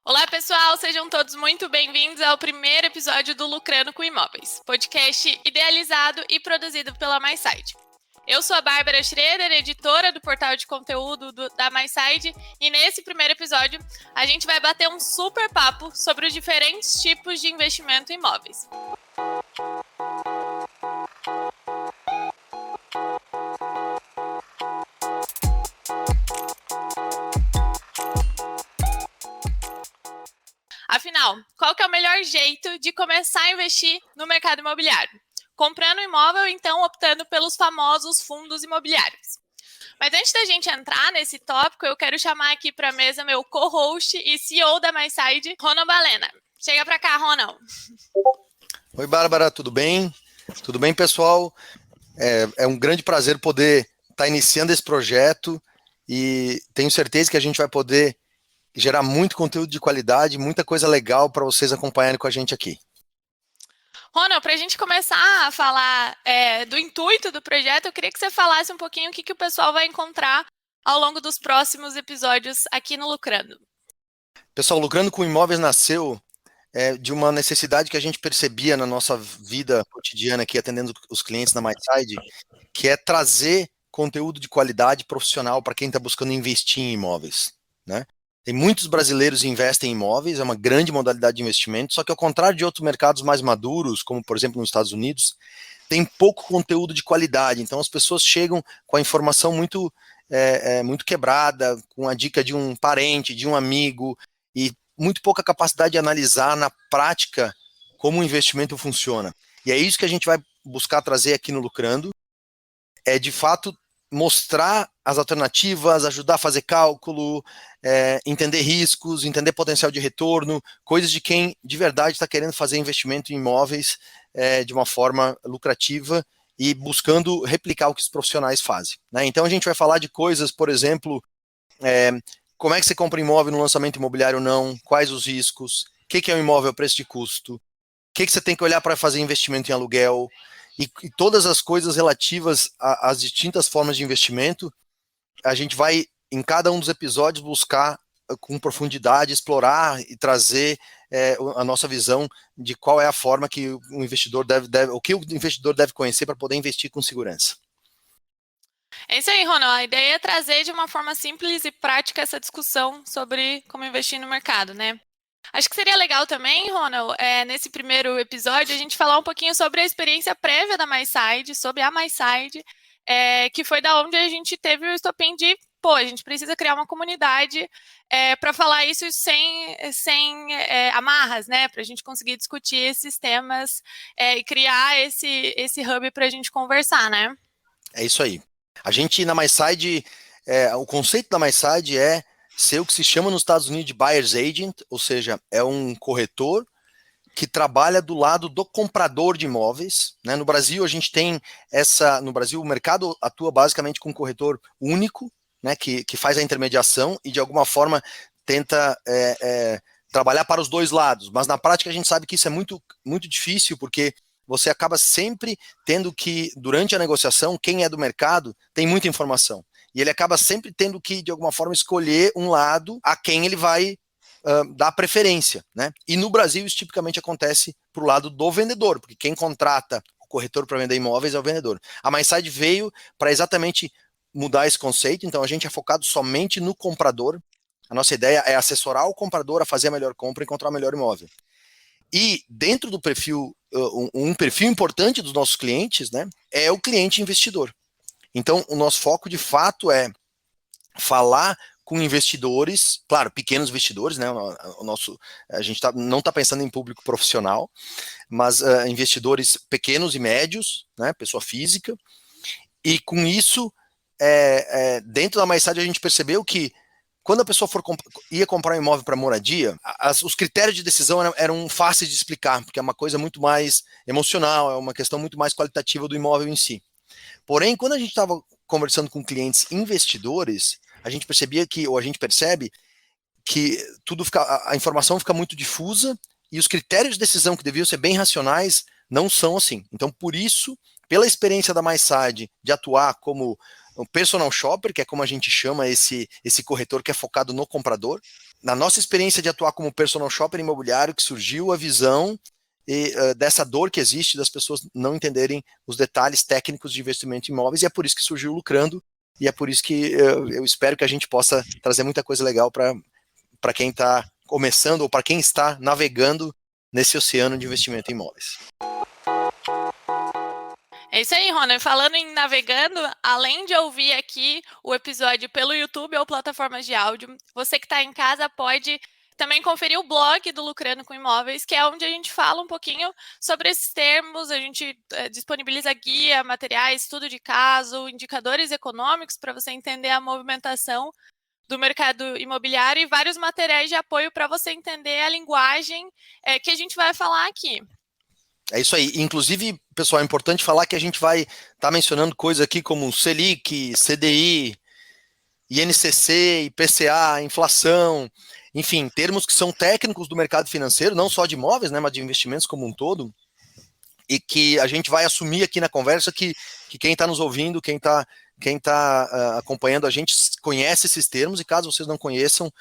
Olá, pessoal! Sejam todos muito bem-vindos ao primeiro episódio do Lucrando com Imóveis, podcast idealizado e produzido pela MySide. Eu sou a Bárbara Schroeder, editora do portal de conteúdo da MySide, e nesse primeiro episódio a gente vai bater um super papo sobre os diferentes tipos de investimento em imóveis. Afinal, qual que é o melhor jeito de começar a investir no mercado imobiliário? Comprando um imóvel ou então optando pelos famosos fundos imobiliários. Mas antes da gente entrar nesse tópico, eu quero chamar aqui para a mesa meu co-host e CEO da MySide, Ronald Balena. Chega para cá, Ronald. Oi, Bárbara, tudo bem? Tudo bem, pessoal? É um grande prazer poder estar iniciando esse projeto e tenho certeza que a gente vai poder gerar muito conteúdo de qualidade, muita coisa legal para vocês acompanharem com a gente aqui. Ronald, para a gente começar a falar do intuito do projeto, eu queria que você falasse um pouquinho o que o pessoal vai encontrar ao longo dos próximos episódios aqui no Lucrando. Pessoal, Lucrando com Imóveis nasceu de uma necessidade que a gente percebia na nossa vida cotidiana aqui, atendendo os clientes na MySide, que é trazer conteúdo de qualidade profissional para quem está buscando investir em imóveis, né? Tem muitos brasileiros que investem em imóveis, é uma grande modalidade de investimento, só que ao contrário de outros mercados mais maduros, como por exemplo nos Estados Unidos, tem pouco conteúdo de qualidade, então as pessoas chegam com a informação muito quebrada, com a dica de um parente, de um amigo, e muito pouca capacidade de analisar na prática como o investimento funciona. E é isso que a gente vai buscar trazer aqui no Lucrando, é de fato mostrar as alternativas, ajudar a fazer cálculo, entender riscos, entender potencial de retorno, coisas de quem de verdade está querendo fazer investimento em imóveis de uma forma lucrativa e buscando replicar o que os profissionais fazem, né? Então a gente vai falar de coisas, por exemplo, como é que você compra imóvel no lançamento imobiliário ou não, quais os riscos, o que é um imóvel a preço de custo, o que você tem que olhar para fazer investimento em aluguel, e todas as coisas relativas às distintas formas de investimento, a gente vai, em cada um dos episódios, buscar com profundidade, explorar e trazer a nossa visão de qual é a forma que o investidor o que o investidor deve conhecer para poder investir com segurança. É isso aí, Ronald. A ideia é trazer de uma forma simples e prática essa discussão sobre como investir no mercado, né? Acho que seria legal também, Ronald, nesse primeiro episódio, a gente falar um pouquinho sobre a experiência prévia da MySide, sobre a MySide, que foi da onde a gente teve o estopim de, a gente precisa criar uma comunidade para falar isso sem amarras, né? Para a gente conseguir discutir esses temas e criar esse hub para a gente conversar, né? É isso aí. A gente, na MySide, o conceito da MySide é ser o que se chama nos Estados Unidos de Buyer's Agent, ou seja, é um corretor que trabalha do lado do comprador de imóveis, né? No Brasil, a gente tem no Brasil, o mercado atua basicamente com um corretor único, né? Que faz a intermediação e, de alguma forma, tenta trabalhar para os dois lados. Mas, na prática, a gente sabe que isso é muito, muito difícil, porque você acaba sempre tendo que, durante a negociação, quem é do mercado tem muita informação. E ele acaba sempre tendo que, de alguma forma, escolher um lado a quem ele vai dar preferência, né? E no Brasil isso tipicamente acontece para o lado do vendedor, porque quem contrata o corretor para vender imóveis é o vendedor. A MySide veio para exatamente mudar esse conceito, então a gente é focado somente no comprador. A nossa ideia é assessorar o comprador a fazer a melhor compra e encontrar o melhor imóvel. E dentro do perfil, um perfil importante dos nossos clientes, né, é o cliente investidor. Então, o nosso foco de fato é falar com investidores, claro, pequenos investidores, né? A gente não está pensando em público profissional, mas investidores pequenos e médios, né? Pessoa física. E com isso, dentro da MySide a gente percebeu que quando a pessoa ia comprar um imóvel para moradia, os critérios de decisão eram fáceis de explicar, porque é uma coisa muito mais emocional, é uma questão muito mais qualitativa do imóvel em si. Porém, quando a gente estava conversando com clientes investidores, a gente percebe que a informação fica muito difusa e os critérios de decisão que deviam ser bem racionais não são assim. Então, por isso, pela experiência da MySide de atuar como um personal shopper, que é como a gente chama esse corretor que é focado no comprador, na nossa experiência de atuar como personal shopper imobiliário, que surgiu a visão dessa dor que existe das pessoas não entenderem os detalhes técnicos de investimento em imóveis, e é por isso que surgiu o Lucrando, e é por isso que eu espero que a gente possa trazer muita coisa legal para quem está começando ou para quem está navegando nesse oceano de investimento em imóveis. É isso aí, Rona. Falando em navegando, além de ouvir aqui o episódio pelo YouTube ou plataformas de áudio, você que está em casa pode também conferir o blog do Lucrando com Imóveis, que é onde a gente fala um pouquinho sobre esses termos, a gente disponibiliza guia, materiais, estudo de caso, indicadores econômicos para você entender a movimentação do mercado imobiliário e vários materiais de apoio para você entender a linguagem que a gente vai falar aqui. É isso aí. Inclusive, pessoal, é importante falar que a gente vai estar mencionando coisas aqui como Selic, CDI, INCC, IPCA, inflação, enfim, termos que são técnicos do mercado financeiro, não só de imóveis, né, mas de investimentos como um todo, e que a gente vai assumir aqui na conversa que quem está nos ouvindo, quem tá acompanhando a gente conhece esses termos, e caso vocês não conheçam,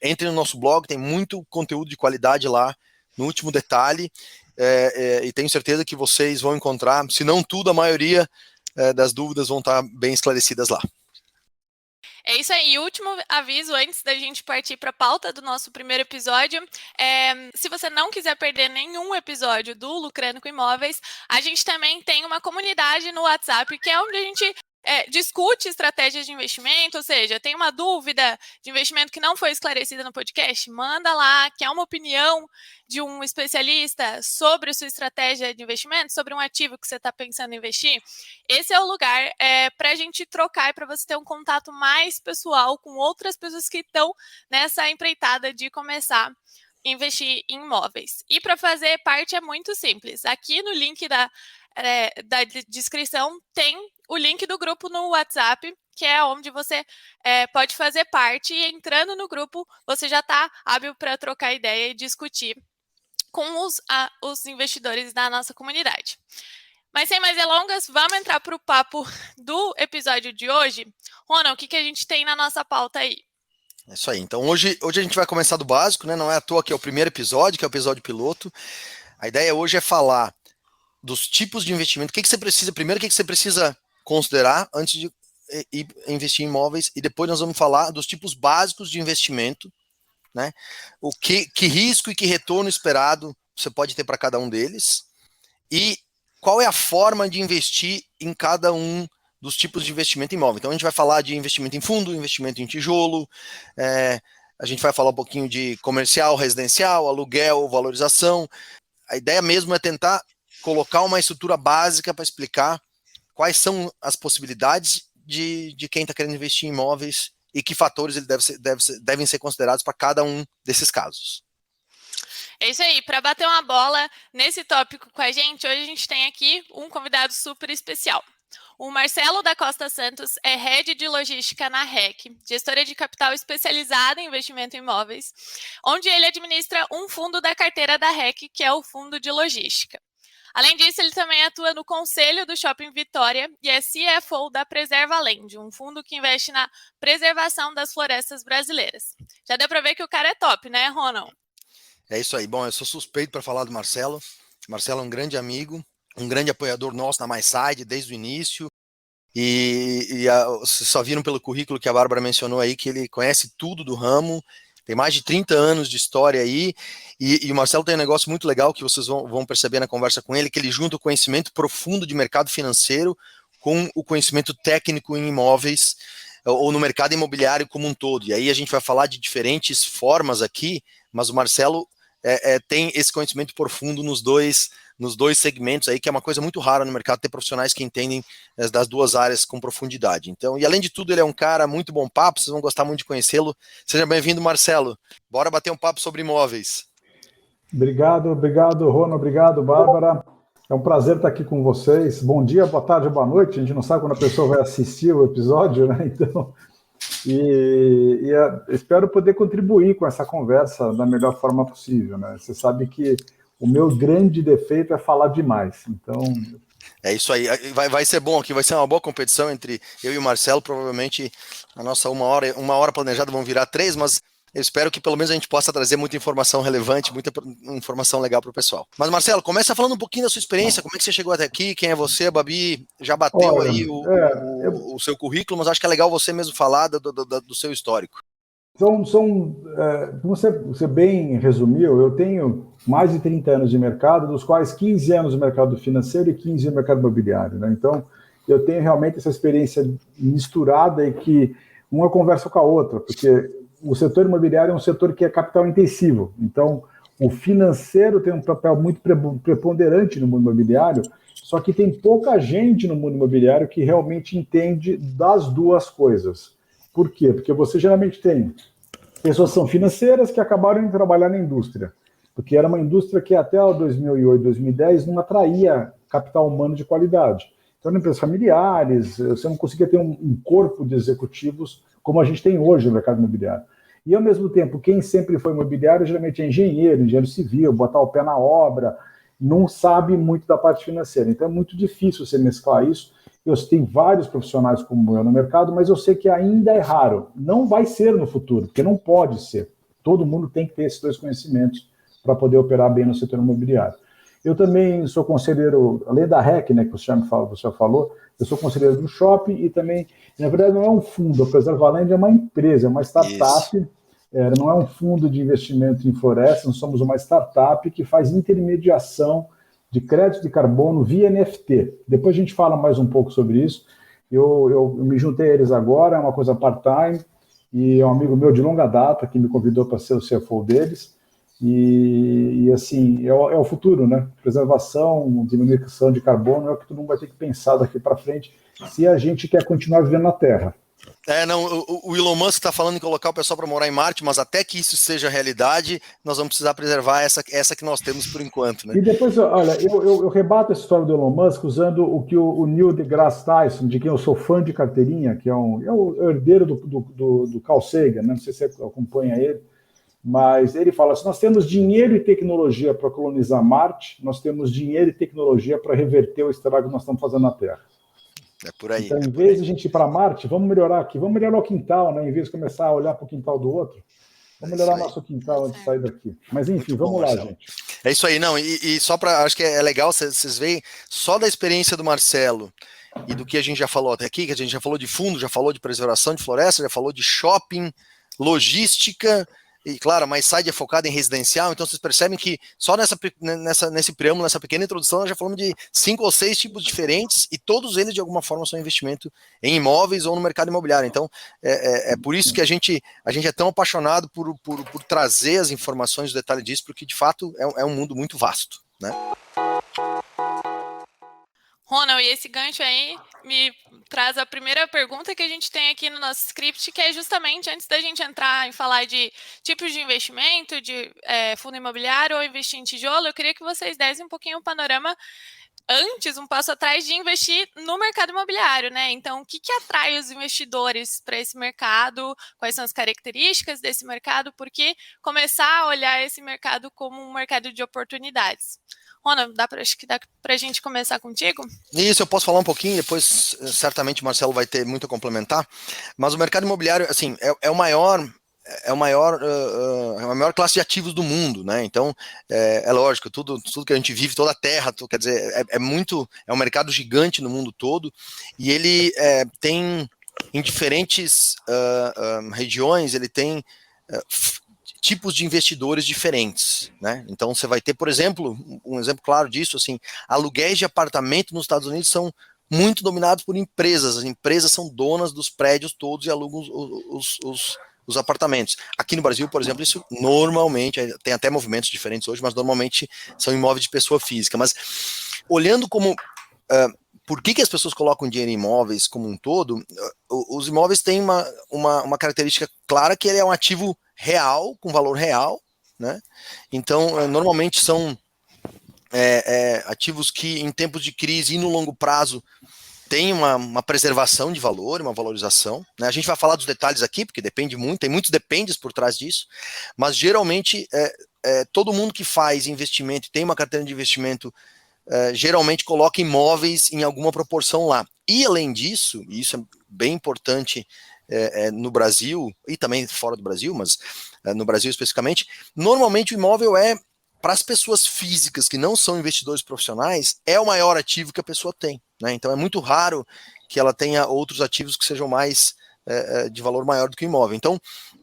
entrem no nosso blog, tem muito conteúdo de qualidade lá, no último detalhe, e tenho certeza que vocês vão encontrar, se não tudo, a maioria das dúvidas vão estar bem esclarecidas lá. É isso aí. E último aviso antes da gente partir para a pauta do nosso primeiro episódio. Se você não quiser perder nenhum episódio do Lucrando com Imóveis, a gente também tem uma comunidade no WhatsApp, que é onde a gente discute estratégias de investimento, ou seja, tem uma dúvida de investimento que não foi esclarecida no podcast, manda lá, quer uma opinião de um especialista sobre a sua estratégia de investimento, sobre um ativo que você está pensando em investir. Esse é o lugar para a gente trocar e para você ter um contato mais pessoal com outras pessoas que estão nessa empreitada de começar a investir em imóveis. E para fazer parte é muito simples. Aqui no link da descrição tem o link do grupo no WhatsApp, que é onde você pode fazer parte, e entrando no grupo você já está hábil para trocar ideia e discutir com os investidores da nossa comunidade. Mas sem mais delongas, vamos entrar para o papo do episódio de hoje. Ronald, o que a gente tem na nossa pauta aí? É isso aí. Então hoje a gente vai começar do básico, né? Não é à toa que é o primeiro episódio, que é o episódio piloto. A ideia hoje é falar dos tipos de investimento, o que você precisa, primeiro, o que você precisa considerar antes de investir em imóveis, e depois nós vamos falar dos tipos básicos de investimento, né? O que risco e que retorno esperado você pode ter para cada um deles, e qual é a forma de investir em cada um dos tipos de investimento em imóvel. Então a gente vai falar de investimento em fundo, investimento em tijolo, a gente vai falar um pouquinho de comercial, residencial, aluguel, valorização. A ideia mesmo é tentar colocar uma estrutura básica para explicar quais são as possibilidades de quem está querendo investir em imóveis e que fatores ele devem ser considerados para cada um desses casos. É isso aí. Para bater uma bola nesse tópico com a gente, hoje a gente tem aqui um convidado super especial. O Marcelo da Costa Santos é Head de Logística na REC, gestora de capital especializada em investimento em imóveis, onde ele administra um fundo da carteira da REC, que é o Fundo de Logística. Além disso, ele também atua no conselho do Shopping Vitória e é CFO da Preserva Land, um fundo que investe na preservação das florestas brasileiras. Já deu para ver que o cara é top, né, Ronald? É isso aí. Bom, eu sou suspeito para falar do Marcelo. O Marcelo é um grande amigo, um grande apoiador nosso na MySide desde o início. Vocês só viram pelo currículo que a Bárbara mencionou aí que ele conhece tudo do ramo, tem mais de 30 anos de história aí, e o Marcelo tem um negócio muito legal que vocês vão perceber na conversa com ele, que ele junta o conhecimento profundo de mercado financeiro com o conhecimento técnico em imóveis, ou no mercado imobiliário como um todo. E aí a gente vai falar de diferentes formas aqui, mas o Marcelo tem esse conhecimento profundo nos dois segmentos aí, que é uma coisa muito rara no mercado, ter profissionais que entendem das duas áreas com profundidade. Então, e além de tudo, ele é um cara muito bom papo, vocês vão gostar muito de conhecê-lo. Seja bem-vindo, Marcelo. Bora bater um papo sobre imóveis. Obrigado, Rona, obrigado, Bárbara. É um prazer estar aqui com vocês. Bom dia, boa tarde, boa noite. A gente não sabe quando a pessoa vai assistir o episódio, né? Então, espero poder contribuir com essa conversa da melhor forma possível, né? Você sabe que o meu grande defeito é falar demais, então... É isso aí, vai ser bom aqui, vai ser uma boa competição entre eu e o Marcelo, provavelmente a nossa uma hora planejada vão virar 3, mas Eu espero que pelo menos a gente possa trazer muita informação relevante, muita informação legal para o pessoal. Mas, Marcelo, começa falando um pouquinho da sua experiência, como é que você chegou até aqui, quem é você, a Babi já bateu aí o seu currículo, mas acho que é legal você mesmo falar do seu histórico. Como você bem resumiu, eu tenho mais de 30 anos de mercado, dos quais 15 anos no mercado financeiro e 15 no mercado imobiliário, né? Então, eu tenho realmente essa experiência misturada e que uma conversa com a outra, porque o setor imobiliário é um setor que é capital intensivo. Então, o financeiro tem um papel muito preponderante no mundo imobiliário, só que tem pouca gente no mundo imobiliário que realmente entende das duas coisas. Por quê? Porque você geralmente tem pessoas que são financeiras que acabaram de trabalhar na indústria, porque era uma indústria que até 2008, 2010 não atraía capital humano de qualidade. Então, eram empresas familiares, você não conseguia ter um corpo de executivos como a gente tem hoje no mercado imobiliário. E, ao mesmo tempo, quem sempre foi imobiliário geralmente é engenheiro civil, botar o pé na obra, não sabe muito da parte financeira. Então, é muito difícil você mesclar isso. Eu tenho vários profissionais como eu no mercado, mas eu sei que ainda é raro. Não vai ser no futuro, porque não pode ser. Todo mundo tem que ter esses dois conhecimentos para poder operar bem no setor imobiliário. Eu também sou conselheiro, além da REC, né, que você já falou, eu sou conselheiro do Shopping e também, na verdade, não é um fundo, a Preservaland é uma empresa, é uma startup, não é um fundo de investimento em floresta, nós somos uma startup que faz intermediação de crédito de carbono via NFT. Depois a gente fala mais um pouco sobre isso. Eu me juntei a eles agora, é uma coisa part-time, e é um amigo meu de longa data que me convidou para ser o CFO deles. E assim, é o futuro, né? Preservação, diminuição de carbono é o que todo mundo vai ter que pensar daqui para frente se a gente quer continuar vivendo na Terra. O Elon Musk está falando em colocar o pessoal para morar em Marte, mas até que isso seja realidade, nós vamos precisar preservar essa que nós temos por enquanto, né? E depois, olha, eu rebato essa história do Elon Musk usando o que o Neil deGrasse Tyson, de quem eu sou fã de carteirinha, que é o herdeiro do Carl Sagan, né? Não sei se você acompanha ele, mas ele fala assim, nós temos dinheiro e tecnologia para colonizar Marte, nós temos dinheiro e tecnologia para reverter o estrago que nós estamos fazendo na Terra. É por aí. Então, em vez de a gente ir para Marte, vamos melhorar aqui, vamos melhorar o quintal, né? Em vez de começar a olhar para o quintal do outro, vamos melhorar nosso quintal antes de sair daqui. Mas enfim, vamos lá, gente. É isso aí, não, e só para, acho que é legal, vocês veem, só da experiência do Marcelo e do que a gente já falou até aqui, que a gente já falou de fundo, já falou de preservação de floresta, já falou de shopping, logística, e claro, a MySide é focada em residencial, então vocês percebem que só nesse preâmbulo, nessa pequena introdução, nós já falamos de 5 ou 6 tipos diferentes e todos eles de alguma forma são investimento em imóveis ou no mercado imobiliário. Então é por isso que a gente é tão apaixonado por trazer as informações, o detalhe disso, porque de fato é um mundo muito vasto, né? Ronald, e esse gancho aí me traz a primeira pergunta que a gente tem aqui no nosso script, que é justamente antes da gente entrar em falar de tipos de investimento, de fundo imobiliário ou investir em tijolo, eu queria que vocês dessem um pouquinho o panorama antes, um passo atrás de investir no mercado imobiliário, né? Então, o que atrai os investidores para esse mercado? Quais são as características desse mercado? Por que começar a olhar esse mercado como um mercado de oportunidades? Ronald, acho que dá para a gente começar contigo? Isso, eu posso falar um pouquinho, depois certamente o Marcelo vai ter muito a complementar, mas o mercado imobiliário, assim, é a maior classe de ativos do mundo, né? Então, é lógico, tudo que a gente vive, toda a terra, quer dizer, é um mercado gigante no mundo todo, e ele tem, em diferentes regiões, ele tem tipos de investidores diferentes, né? Então você vai ter, por exemplo, um exemplo claro disso, assim, aluguéis de apartamento nos Estados Unidos são muito dominados por empresas. As empresas são donas dos prédios todos e alugam os apartamentos. Aqui no Brasil, por exemplo, isso normalmente, tem até movimentos diferentes hoje, mas normalmente são imóveis de pessoa física. Mas olhando como por que as pessoas colocam dinheiro em imóveis como um todo, os imóveis têm uma característica clara, que ele é um ativo real, com valor real, né? Então, normalmente são ativos que em tempos de crise e no longo prazo têm uma preservação de valor, uma valorização, né? A gente vai falar dos detalhes aqui, porque depende muito, tem muitos dependes por trás disso, mas geralmente todo mundo que faz investimento e tem uma carteira de investimento geralmente coloca imóveis em alguma proporção lá. E além disso, e isso é bem importante no Brasil, e também fora do Brasil, mas no Brasil especificamente, normalmente o imóvel para as pessoas físicas que não são investidores profissionais, é o maior ativo que a pessoa tem, né? Então é muito raro que ela tenha outros ativos que sejam mais de valor maior do que o imóvel. Então,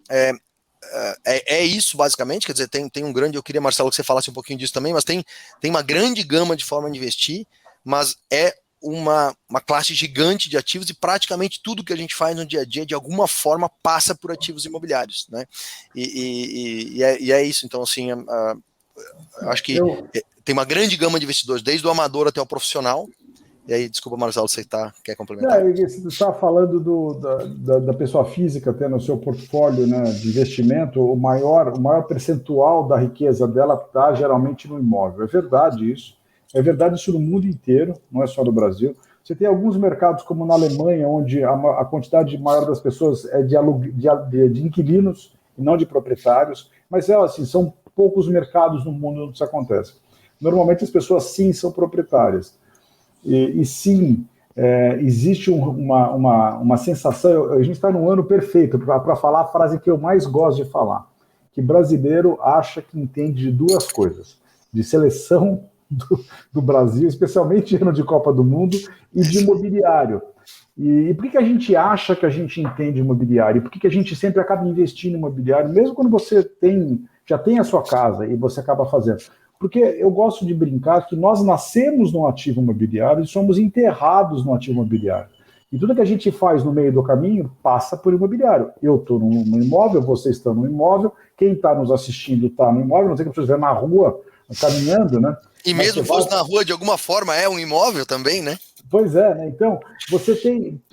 é isso basicamente, quer dizer, tem um grande, eu queria, Marcelo, que você falasse um pouquinho disso também, mas tem uma grande gama de forma de investir, mas é uma classe gigante de ativos e praticamente tudo que a gente faz no dia a dia, de alguma forma, passa por ativos imobiliários, né? E é isso, então assim, acho que tem uma grande gama de investidores, desde o amador até o profissional. E aí, desculpa, Marcelo, você quer complementar? Você está falando da pessoa física tendo o seu portfólio, né, de investimento, o maior percentual da riqueza dela está geralmente no imóvel. É verdade isso. É verdade isso no mundo inteiro, não é só no Brasil. Você tem alguns mercados, como na Alemanha, onde a quantidade maior das pessoas é de inquilinos e não de proprietários, mas assim, são poucos mercados no mundo onde isso acontece. Normalmente as pessoas sim são proprietárias. E sim, existe uma sensação, a gente está num ano perfeito para falar a frase que eu mais gosto de falar, que brasileiro acha que entende de duas coisas, de seleção do Brasil, especialmente ano de Copa do Mundo, e de imobiliário. E por que a gente acha que a gente entende imobiliário? Por que a gente sempre acaba investindo em imobiliário, mesmo quando você já tem a sua casa e você acaba fazendo? Porque eu gosto de brincar que nós nascemos no ativo imobiliário e somos enterrados no ativo imobiliário. E tudo que a gente faz no meio do caminho passa por imobiliário. Eu estou no imóvel, vocês estão no imóvel, quem está nos assistindo está no imóvel, não sei que vocês estiver na rua, caminhando, né? E mas mesmo fosse na rua, de alguma forma, é um imóvel também, né? Pois é, né? Então,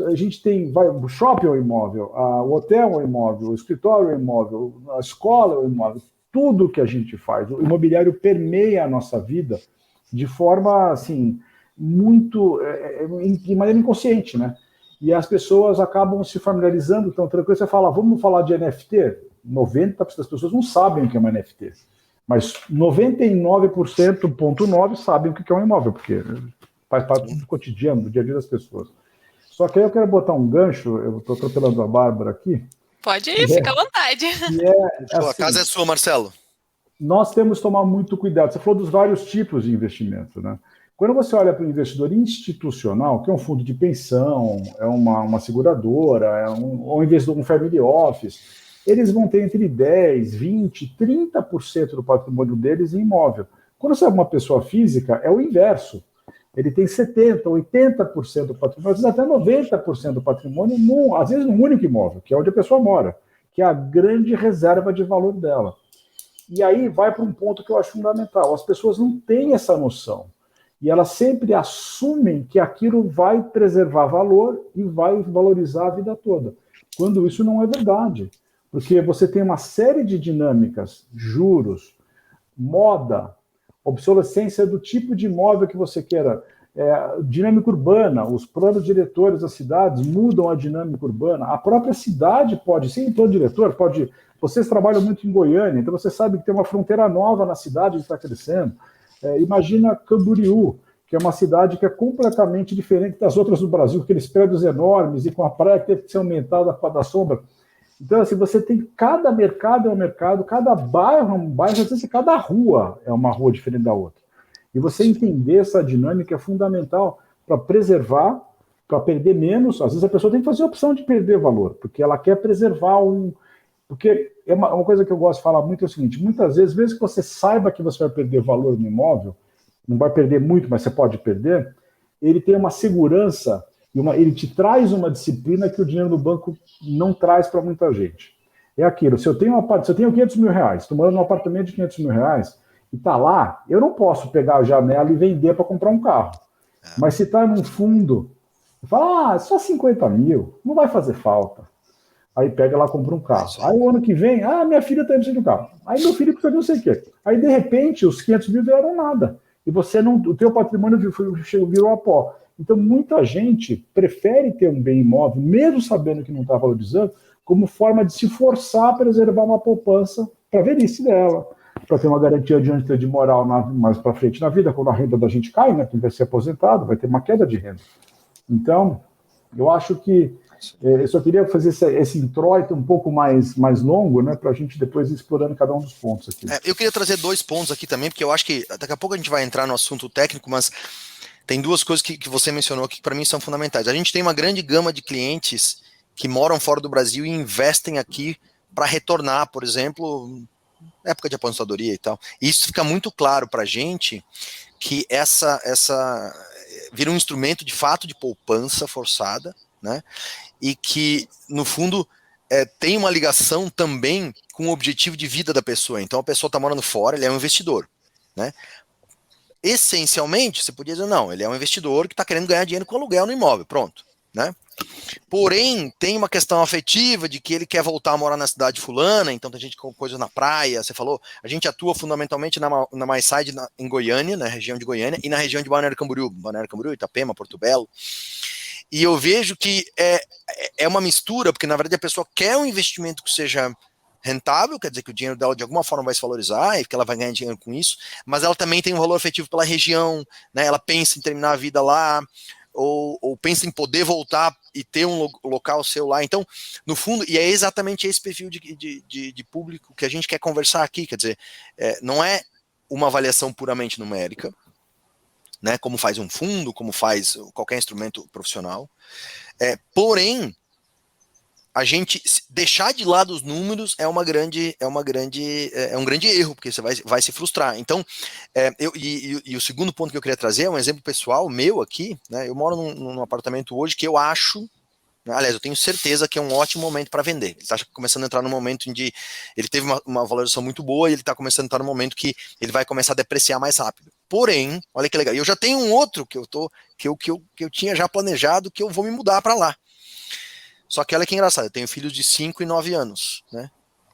a gente tem, o shopping é um imóvel, o hotel é um imóvel, o escritório é um imóvel, a escola é um imóvel. Tudo que a gente faz, o imobiliário permeia a nossa vida de forma, assim, muito, de maneira inconsciente, né? E as pessoas acabam se familiarizando tão tranquilo. Você fala, vamos falar de NFT? 90% das pessoas não sabem o que é uma NFT. Mas 99,9% sabem o que é um imóvel, porque faz parte do cotidiano, do dia a dia das pessoas. Só que aí eu quero botar um gancho, eu estou atropelando a Bárbara aqui. Pode ir, fica à vontade. Assim, a casa é sua, Marcelo. Nós temos que tomar muito cuidado. Você falou dos vários tipos de investimento, né? Quando você olha para o investidor institucional, que é um fundo de pensão, é uma seguradora, é um investidor, um family office, eles vão ter entre 10%, 20%, 30% do patrimônio deles em imóvel. Quando você é uma pessoa física, é o inverso. Ele tem 70%, 80% do patrimônio, às vezes até 90% do patrimônio, às vezes num único imóvel, que é onde a pessoa mora, que é a grande reserva de valor dela. E aí vai para um ponto que eu acho fundamental. As pessoas não têm essa noção. E elas sempre assumem que aquilo vai preservar valor e vai valorizar a vida toda. Quando isso não é verdade. Porque você tem uma série de dinâmicas, juros, moda, obsolescência do tipo de imóvel que você queira, dinâmica urbana, os planos diretores das cidades mudam a dinâmica urbana, a própria cidade pode, sem plano diretor, pode. Vocês trabalham muito em Goiânia, então você sabe que tem uma fronteira nova na cidade que está crescendo. Imagina Camboriú, que é uma cidade que é completamente diferente das outras do Brasil, com aqueles prédios enormes e com a praia que teve que ser aumentada para dar sombra. Então, assim, você tem cada mercado é um mercado, cada bairro é um bairro, às vezes cada rua é uma rua diferente da outra. E você entender essa dinâmica é fundamental para preservar, para perder menos. Às vezes a pessoa tem que fazer a opção de perder valor, porque ela quer preservar Porque é uma coisa que eu gosto de falar muito é o seguinte, muitas vezes, mesmo que você saiba que você vai perder valor no imóvel, não vai perder muito, mas você pode perder, ele tem uma segurança, ele te traz uma disciplina que o dinheiro do banco não traz para muita gente. É aquilo, se eu tenho 500 mil reais, estou morando num apartamento de 500 mil reais, e está lá, eu não posso pegar a janela e vender para comprar um carro. Mas se está num fundo, fala, só 50 mil, não vai fazer falta. Aí pega lá, compra um carro. Aí o ano que vem, minha filha está precisando de um carro. Aí meu filho precisa de não sei o quê. Aí, de repente, os 500 mil vieram nada. E o teu patrimônio virou a pó. Então, muita gente prefere ter um bem imóvel, mesmo sabendo que não está valorizando, como forma de se forçar a preservar uma poupança para a velhice dela, para ter uma garantia de moral mais para frente na vida, quando a renda da gente cai, né? Quem vai ser aposentado, vai ter uma queda de renda. Então, eu acho que Eu só queria fazer esse introito um pouco mais longo, né, para a gente depois ir explorando cada um dos pontos aqui. Eu queria trazer 2 pontos aqui também, porque eu acho que daqui a pouco a gente vai entrar no assunto técnico, mas tem 2 coisas que você mencionou aqui que para mim são fundamentais. A gente tem uma grande gama de clientes que moram fora do Brasil e investem aqui para retornar, por exemplo, época de aposentadoria e tal. E isso fica muito claro para a gente que essa vira um instrumento de fato de poupança forçada, né? E que, no fundo, tem uma ligação também com o objetivo de vida da pessoa. Então, a pessoa está morando fora, ele é um investidor, né? Essencialmente, você podia dizer, não, ele é um investidor que está querendo ganhar dinheiro com aluguel no imóvel, pronto, né? Porém, tem uma questão afetiva de que ele quer voltar a morar na cidade fulana, então tem gente com coisa na praia, você falou, a gente atua fundamentalmente na MySide em Goiânia, na região de Goiânia, e na região de Balneário Camboriú, Itapema, Porto Belo, e eu vejo que é uma mistura, porque na verdade a pessoa quer um investimento que seja rentável, quer dizer que o dinheiro dela de alguma forma vai se valorizar e que ela vai ganhar dinheiro com isso, mas ela também tem um valor afetivo pela região, né? Ela pensa em terminar a vida lá, ou pensa em poder voltar e ter um local seu lá. Então, no fundo, e é exatamente esse perfil de público que a gente quer conversar aqui, quer dizer, não é uma avaliação puramente numérica, né, como faz um fundo, como faz qualquer instrumento profissional, porém, a gente deixar de lado os números é um grande erro, porque você vai se frustrar. Então, o segundo ponto que eu queria trazer é um exemplo pessoal meu aqui, né? Eu moro num apartamento hoje que eu acho, aliás, eu tenho certeza que é um ótimo momento para vender. Ele está começando a entrar no momento em que ele teve uma valorização muito boa e ele está começando a entrar no momento que ele vai começar a depreciar mais rápido. Porém, olha que legal, eu já tenho um outro que eu tinha já planejado que eu vou me mudar para lá. Só que olha que engraçado, eu tenho filhos de 5 e 9 anos, né?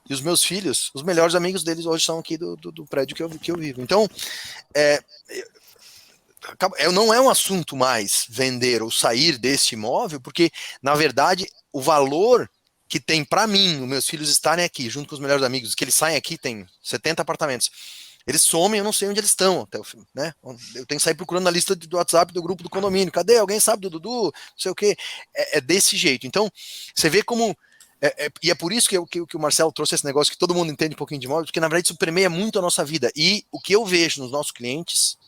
E os meus filhos, os melhores amigos deles hoje são aqui do prédio que eu vivo. Então, não é um assunto mais vender ou sair desse imóvel, porque, na verdade, o valor que tem para mim, os meus filhos estarem aqui, junto com os melhores amigos, que eles saem aqui, tem 70 apartamentos. Eles somem, eu não sei onde eles estão, até o fim, né? Eu tenho que sair procurando na lista do WhatsApp do grupo do condomínio. Cadê? Alguém sabe do Dudu? Não sei o quê. É desse jeito. Então, você vê como... e é por isso que o Marcelo trouxe esse negócio que todo mundo entende um pouquinho de imóvel, porque na verdade isso permeia muito a nossa vida. E o que eu vejo nos nossos clientes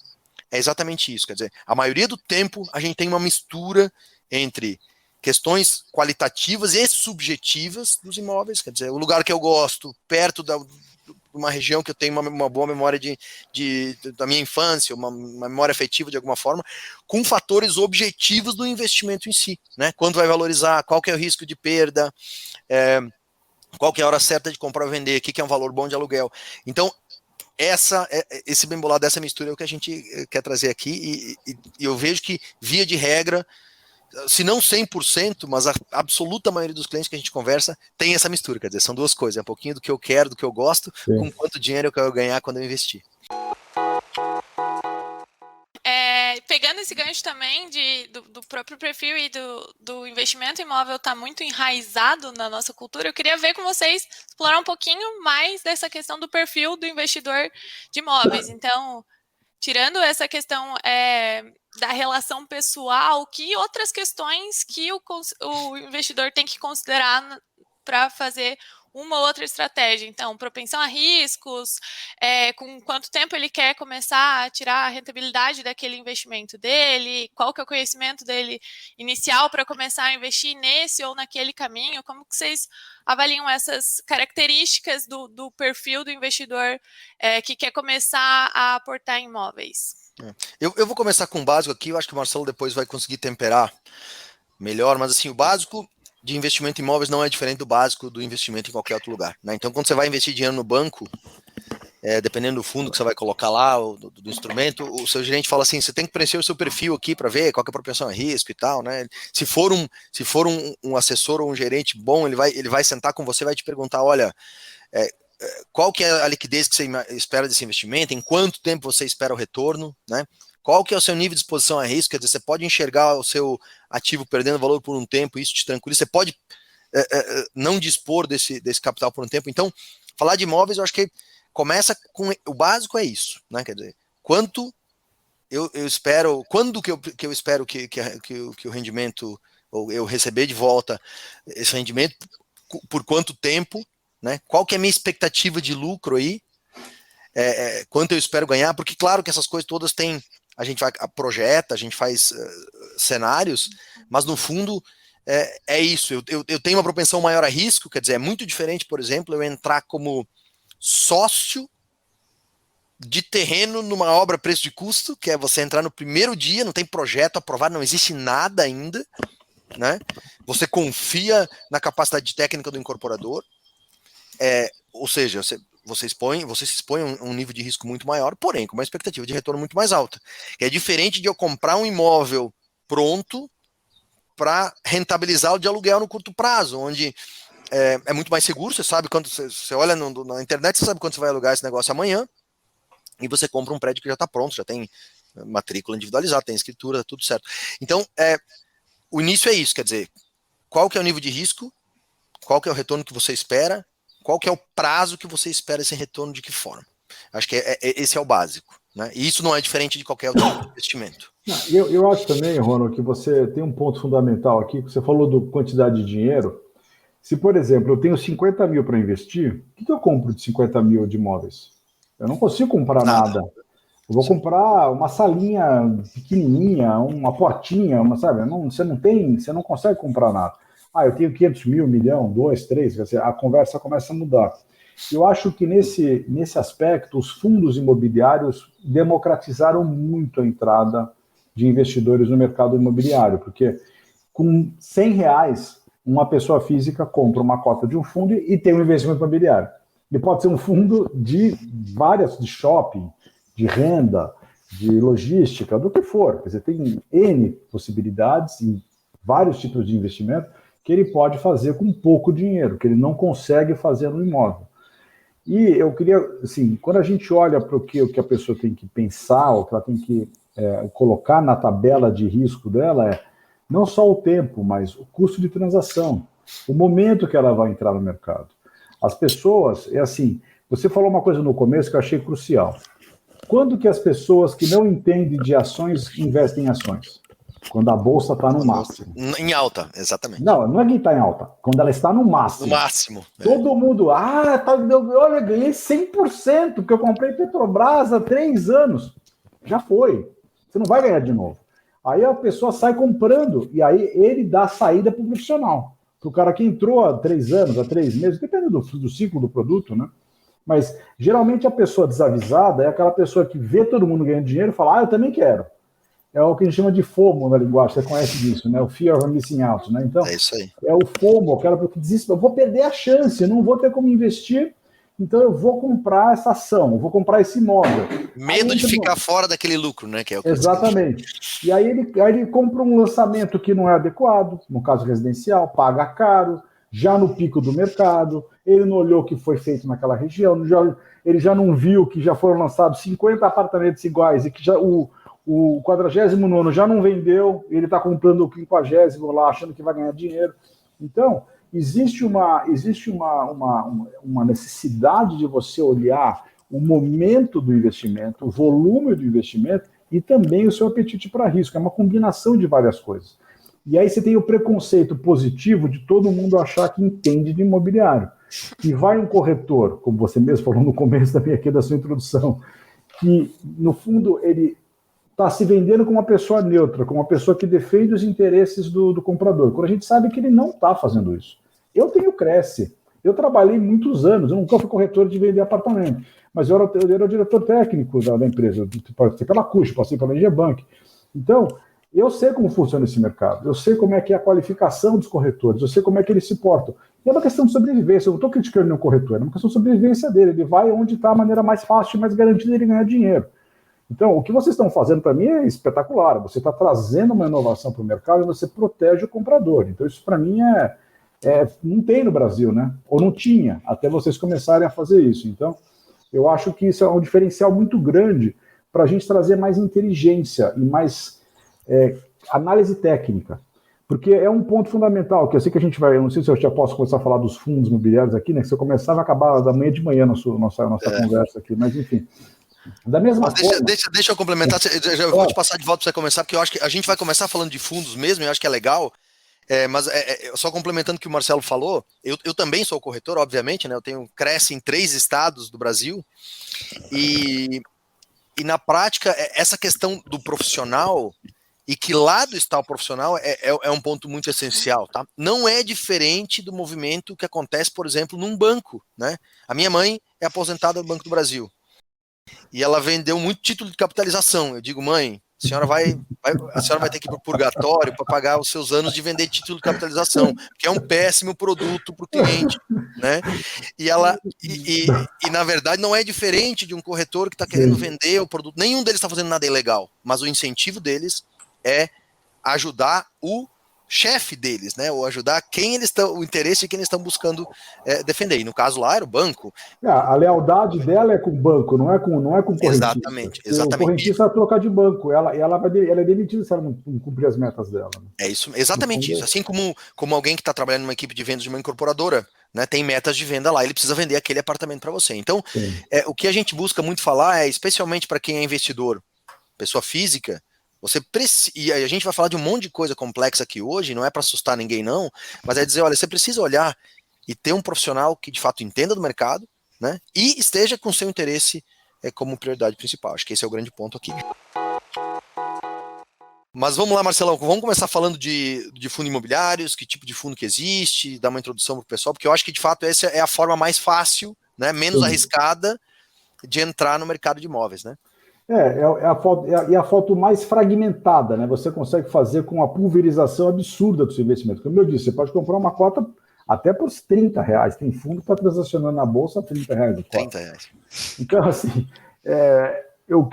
é exatamente isso. Quer dizer, a maioria do tempo a gente tem uma mistura entre questões qualitativas e subjetivas dos imóveis. Quer dizer, o lugar que eu gosto, perto uma região que eu tenho uma boa memória da minha infância, uma memória afetiva de alguma forma, com fatores objetivos do investimento em si, né? Quanto vai valorizar, qual que é o risco de perda, qual que é a hora certa de comprar ou vender, o que é um valor bom de aluguel. Então, esse bem bolado dessa mistura é o que a gente quer trazer aqui, e eu vejo que, via de regra, se não 100%, mas a absoluta maioria dos clientes que a gente conversa tem essa mistura, quer dizer, são 2 coisas, é um pouquinho do que eu quero, do que eu gosto, sim, com quanto dinheiro eu quero ganhar quando eu investir. Pegando esse gancho também do próprio perfil e do investimento imóvel está muito enraizado na nossa cultura, eu queria ver com vocês, explorar um pouquinho mais dessa questão do perfil do investidor de imóveis. Então, tirando essa questão da relação pessoal, que outras questões que o investidor tem que considerar para fazer uma ou outra estratégia? Então, propensão a riscos, com quanto tempo ele quer começar a tirar a rentabilidade daquele investimento dele, qual que é o conhecimento dele inicial para começar a investir nesse ou naquele caminho, como que vocês avaliam essas características do perfil do investidor que quer começar a aportar em imóveis? Eu vou começar com o básico aqui, eu acho que o Marcelo depois vai conseguir temperar melhor, mas assim, o básico de investimento em imóveis não é diferente do básico do investimento em qualquer outro lugar, né? Então, quando você vai investir dinheiro no banco, dependendo do fundo que você vai colocar lá, do instrumento, o seu gerente fala assim, você tem que preencher o seu perfil aqui para ver qual que é a propensão a risco e tal, né? Se for um assessor ou um gerente bom, ele vai sentar com você e vai te perguntar, olha, qual que é a liquidez que você espera desse investimento, em quanto tempo você espera o retorno, né? Qual que é o seu nível de exposição a risco, quer dizer, você pode enxergar o seu ativo perdendo valor por um tempo, isso te tranquiliza, você pode não dispor desse capital por um tempo. Então, falar de imóveis, eu acho que começa com, o básico é isso, né? Quer dizer, quanto eu espero, quando que eu espero que o rendimento ou eu receber de volta esse rendimento, por quanto tempo, né? Qual que é a minha expectativa de lucro aí, quanto eu espero ganhar, porque claro que essas coisas todas têm, a gente projeta, a gente faz cenários, mas no fundo é isso, eu tenho uma propensão maior a risco, quer dizer, é muito diferente, por exemplo, eu entrar como sócio de terreno numa obra preço de custo, que é você entrar no primeiro dia, não tem projeto aprovado, não existe nada ainda, né? Você confia na capacidade técnica do incorporador, ou seja, você se expõe a um nível de risco muito maior, porém com uma expectativa de retorno muito mais alta. É diferente de eu comprar um imóvel pronto para rentabilizar o de aluguel no curto prazo, onde é muito mais seguro, você sabe quando você olha na internet, você sabe quando você vai alugar esse negócio amanhã, e você compra um prédio que já está pronto, já tem matrícula individualizada, tem escritura, tudo certo. Então, o início é isso, quer dizer, qual que é o nível de risco, qual que é o retorno que você espera, qual que é o prazo que você espera esse retorno, de que forma. Acho que esse é o básico, né? E isso não é diferente de qualquer outro tipo de investimento. Eu acho também, Ronald, que você tem um ponto fundamental aqui, que você falou da quantidade de dinheiro. Se, por exemplo, eu tenho 50 mil para investir, o que eu compro de 50 mil de imóveis? Eu não consigo comprar nada. Eu vou comprar uma salinha pequenininha, uma portinha, sabe? Você não consegue comprar nada. Eu tenho 500 mil, 1 milhão, 2, 3, quer dizer, a conversa começa a mudar. Eu acho que nesse aspecto, os fundos imobiliários democratizaram muito a entrada de investidores no mercado imobiliário, porque com R$100, uma pessoa física compra uma cota de um fundo e tem um investimento imobiliário. Ele pode ser um fundo de shopping, de renda, de logística, do que for. Quer dizer, tem N possibilidades e vários tipos de investimento que ele pode fazer com pouco dinheiro, que ele não consegue fazer no imóvel. E eu queria, assim, quando a gente olha para o que a pessoa tem que pensar, ou que ela tem que colocar na tabela de risco dela, não só o tempo, mas o custo de transação, o momento que ela vai entrar no mercado. As pessoas, você falou uma coisa no começo que eu achei crucial. Quando que as pessoas que não entendem de ações investem em ações? Quando a bolsa está no máximo. Em alta, exatamente. Não é que está em alta, quando ela está no máximo. No máximo. Todo mundo, olha, ganhei 100%, porque eu comprei Petrobras há 3 anos. Já foi. Você não vai ganhar de novo. Aí a pessoa sai comprando, e aí ele dá a saída para o profissional. Para o cara que entrou há 3 anos, há 3 meses, dependendo do ciclo do produto, né? Mas, geralmente, a pessoa desavisada é aquela pessoa que vê todo mundo ganhando dinheiro e fala, eu também quero. É o que a gente chama de FOMO na linguagem, você conhece disso, né? O Fear of Missing Out, né? Então, é isso aí. É o FOMO, aquela pessoa que diz, eu vou perder a chance, eu não vou ter como investir, então eu vou comprar essa ação, eu vou comprar esse imóvel. Medo de ficar fora daquele lucro, né? Que é o que exatamente. E aí ele compra um lançamento que não é adequado, no caso residencial, paga caro, já no pico do mercado, ele não olhou o que foi feito naquela região, ele já não viu que já foram lançados 50 apartamentos iguais e que já o 49º já não vendeu, ele está comprando o 50º lá, achando que vai ganhar dinheiro. Então, existe uma necessidade de você olhar o momento do investimento, o volume do investimento e também o seu apetite para risco. É uma combinação de várias coisas. E aí você tem o preconceito positivo de todo mundo achar que entende de imobiliário. E vai um corretor, como você mesmo falou no começo também aqui da sua introdução, que, no fundo, ele está se vendendo como uma pessoa neutra, como uma pessoa que defende os interesses do comprador, quando a gente sabe que ele não está fazendo isso. Eu tenho Cresce, eu trabalhei muitos anos, eu nunca fui corretor de vender apartamento, mas eu era o diretor técnico da empresa, passei pela CUSH, passei pela IG Bank. Então, eu sei como funciona esse mercado, eu sei como é que é a qualificação dos corretores, eu sei como é que eles se portam. E é uma questão de sobrevivência, eu não estou criticando nenhum corretor, é uma questão de sobrevivência dele, ele vai onde está a maneira mais fácil e mais garantida de ele ganhar dinheiro. Então, o que vocês estão fazendo para mim é espetacular. Você está trazendo uma inovação para o mercado e você protege o comprador. Então, isso para mim não tem no Brasil, né? Ou não tinha, até vocês começarem a fazer isso. Então, eu acho que isso é um diferencial muito grande para a gente trazer mais inteligência e mais análise técnica. Porque é um ponto fundamental, que eu sei que a gente vai, eu não sei se eu já posso começar a falar dos fundos imobiliários aqui, né? Que se eu começar, vai acabar da manhã de manhã nossa conversa aqui, mas enfim. Da mesma forma. Deixa eu complementar, eu vou te passar de volta para você começar, porque eu acho que a gente vai começar falando de fundos mesmo, eu acho que é legal. Mas só complementando o que o Marcelo falou, eu também sou corretor, obviamente, né? Eu tenho Cresce em 3 estados do Brasil, e na prática, essa questão do profissional, e que lado está o profissional, é um ponto muito essencial, tá? Não é diferente do movimento que acontece, por exemplo, num banco, né? A minha mãe é aposentada do Banco do Brasil, e ela vendeu muito título de capitalização. Eu digo, mãe, a senhora vai ter que ir para o purgatório para pagar os seus anos de vender título de capitalização, que é um péssimo produto para o cliente, né? E na verdade não é diferente de um corretor que está querendo vender o produto. Nenhum deles está fazendo nada ilegal, mas o incentivo deles é ajudar o chefe deles, né? Ou ajudar o interesse de quem eles estão buscando defender. E no caso lá era o banco. A lealdade dela é com o banco, não é com o correntista. Exatamente. O correntista vai trocar de banco, ela é demitida se ela não cumprir as metas dela. Né? É isso, exatamente isso. Assim como alguém que está trabalhando numa equipe de vendas de uma incorporadora, né, tem metas de venda lá, ele precisa vender aquele apartamento para você. Então, o que a gente busca muito falar é, especialmente para quem é investidor, pessoa física, e a gente vai falar de um monte de coisa complexa aqui hoje, não é para assustar ninguém não, mas é dizer, olha, você precisa olhar e ter um profissional que de fato entenda do mercado, né, e esteja com seu interesse como prioridade principal. Acho que esse é o grande ponto aqui. Mas vamos lá, Marcelão, vamos começar falando de fundo imobiliários, que tipo de fundo que existe, dar uma introdução para o pessoal, porque eu acho que de fato essa é a forma mais fácil, né, menos arriscada de entrar no mercado de imóveis, né? É a foto mais fragmentada, né? Você consegue fazer com uma pulverização absurda do seu investimento. Como eu disse, você pode comprar uma cota até por R$30. Tem fundo que está transacionando na bolsa a R$30. R$30. Então, assim, o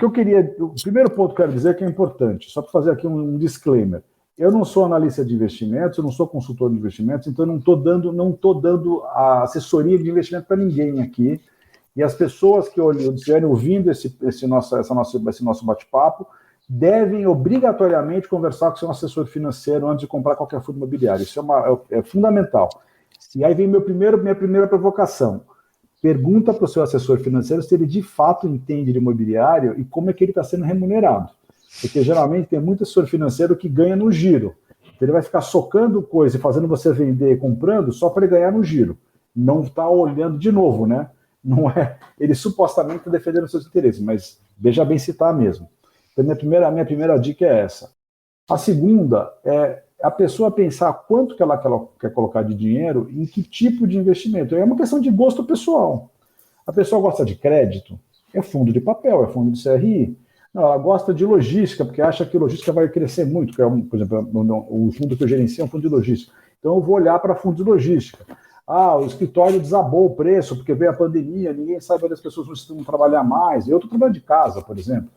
primeiro ponto que eu quero dizer que é importante, só para fazer aqui um disclaimer. Eu não sou analista de investimentos, eu não sou consultor de investimentos, então eu não estou dando a assessoria de investimento para ninguém aqui. E as pessoas que estiverem ouvindo esse nosso bate-papo devem obrigatoriamente conversar com o seu assessor financeiro antes de comprar qualquer fundo imobiliário. Isso é fundamental. E aí vem minha primeira provocação. Pergunta para o seu assessor financeiro se ele de fato entende de imobiliário e como é que ele está sendo remunerado. Porque geralmente tem muito assessor financeiro que ganha no giro. Então, ele vai ficar socando coisa e fazendo você vender e comprando só para ele ganhar no giro. Não está olhando de novo, né? Não é, ele supostamente está defendendo os seus interesses, mas veja bem se está mesmo. Então, minha primeira dica é essa. A segunda é a pessoa pensar quanto que ela quer colocar de dinheiro em que tipo de investimento. É uma questão de gosto pessoal. A pessoa gosta de crédito, é fundo de papel, é fundo de CRI. Não, ela gosta de logística, porque acha que logística vai crescer muito, que por exemplo, o fundo que eu gerencio é um fundo de logística. Então eu vou olhar para fundo de logística. O escritório desabou o preço porque veio a pandemia, ninguém sabe onde as pessoas não estão trabalhar mais. Eu estou trabalhando de casa, por exemplo.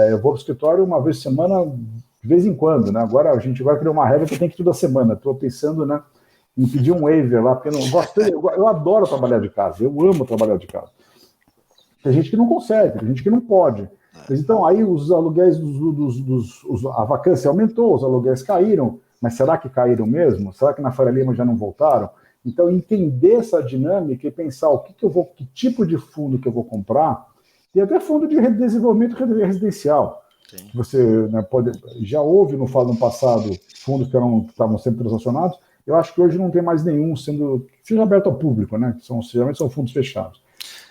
Eu vou para o escritório uma vez por semana, de vez em quando, né? Agora a gente vai criar uma regra que eu tenho que ir toda semana. Estou pensando, né, em pedir um waiver lá, porque eu adoro trabalhar de casa, eu amo trabalhar de casa. Tem gente que não consegue, tem gente que não pode. Mas, então, aí os aluguéis, a vacância aumentou, os aluguéis caíram, mas será que caíram mesmo? Será que na Faria Lima já não voltaram? Então, entender essa dinâmica e pensar que tipo de fundo que eu vou comprar, e até fundo de desenvolvimento residencial. Sim. Você, né, já houve no passado fundos que estavam sendo transacionados, eu acho que hoje não tem mais nenhum seja aberto ao público, né? Geralmente são fundos fechados.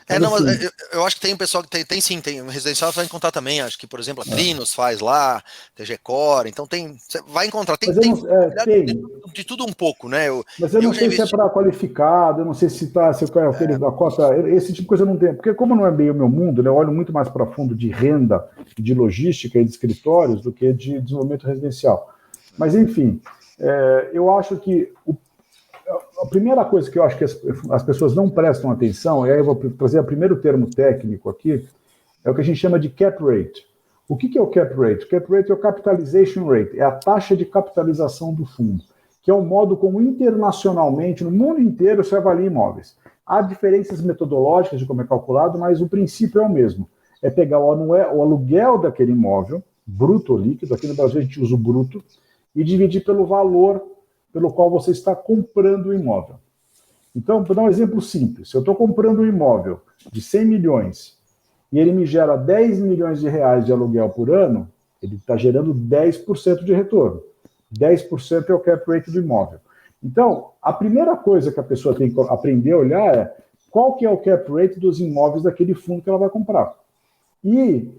Mas eu acho que tem um pessoal que tem residencial, você vai encontrar também, acho que, por exemplo, a Trinos faz lá, TG Core, então você vai encontrar, tem de tudo um pouco, né? Mas eu não sei se é para qualificado, eu não sei se eu quero aquele da cota, esse tipo de coisa eu não tenho, porque como não é bem o meu mundo, né, eu olho muito mais para fundo de renda, de logística e de escritórios do que de desenvolvimento residencial. Mas, enfim, eu acho que a primeira coisa que eu acho que as pessoas não prestam atenção, e aí eu vou trazer o primeiro termo técnico aqui, é o que a gente chama de cap rate. O que é o cap rate? O cap rate é o capitalization rate, é a taxa de capitalização do fundo, que é o modo como internacionalmente, no mundo inteiro, se avalia imóveis. Há diferenças metodológicas de como é calculado, mas o princípio é o mesmo. É pegar o aluguel daquele imóvel, bruto ou líquido, aqui no Brasil a gente usa o bruto, e dividir pelo valor pelo qual você está comprando o imóvel. Então, para dar um exemplo simples, se eu estou comprando um imóvel de 100 milhões e ele me gera 10 milhões de reais de aluguel por ano, ele está gerando 10% de retorno. 10% é o cap rate do imóvel. Então, a primeira coisa que a pessoa tem que aprender a olhar é qual que é o cap rate dos imóveis daquele fundo que ela vai comprar. E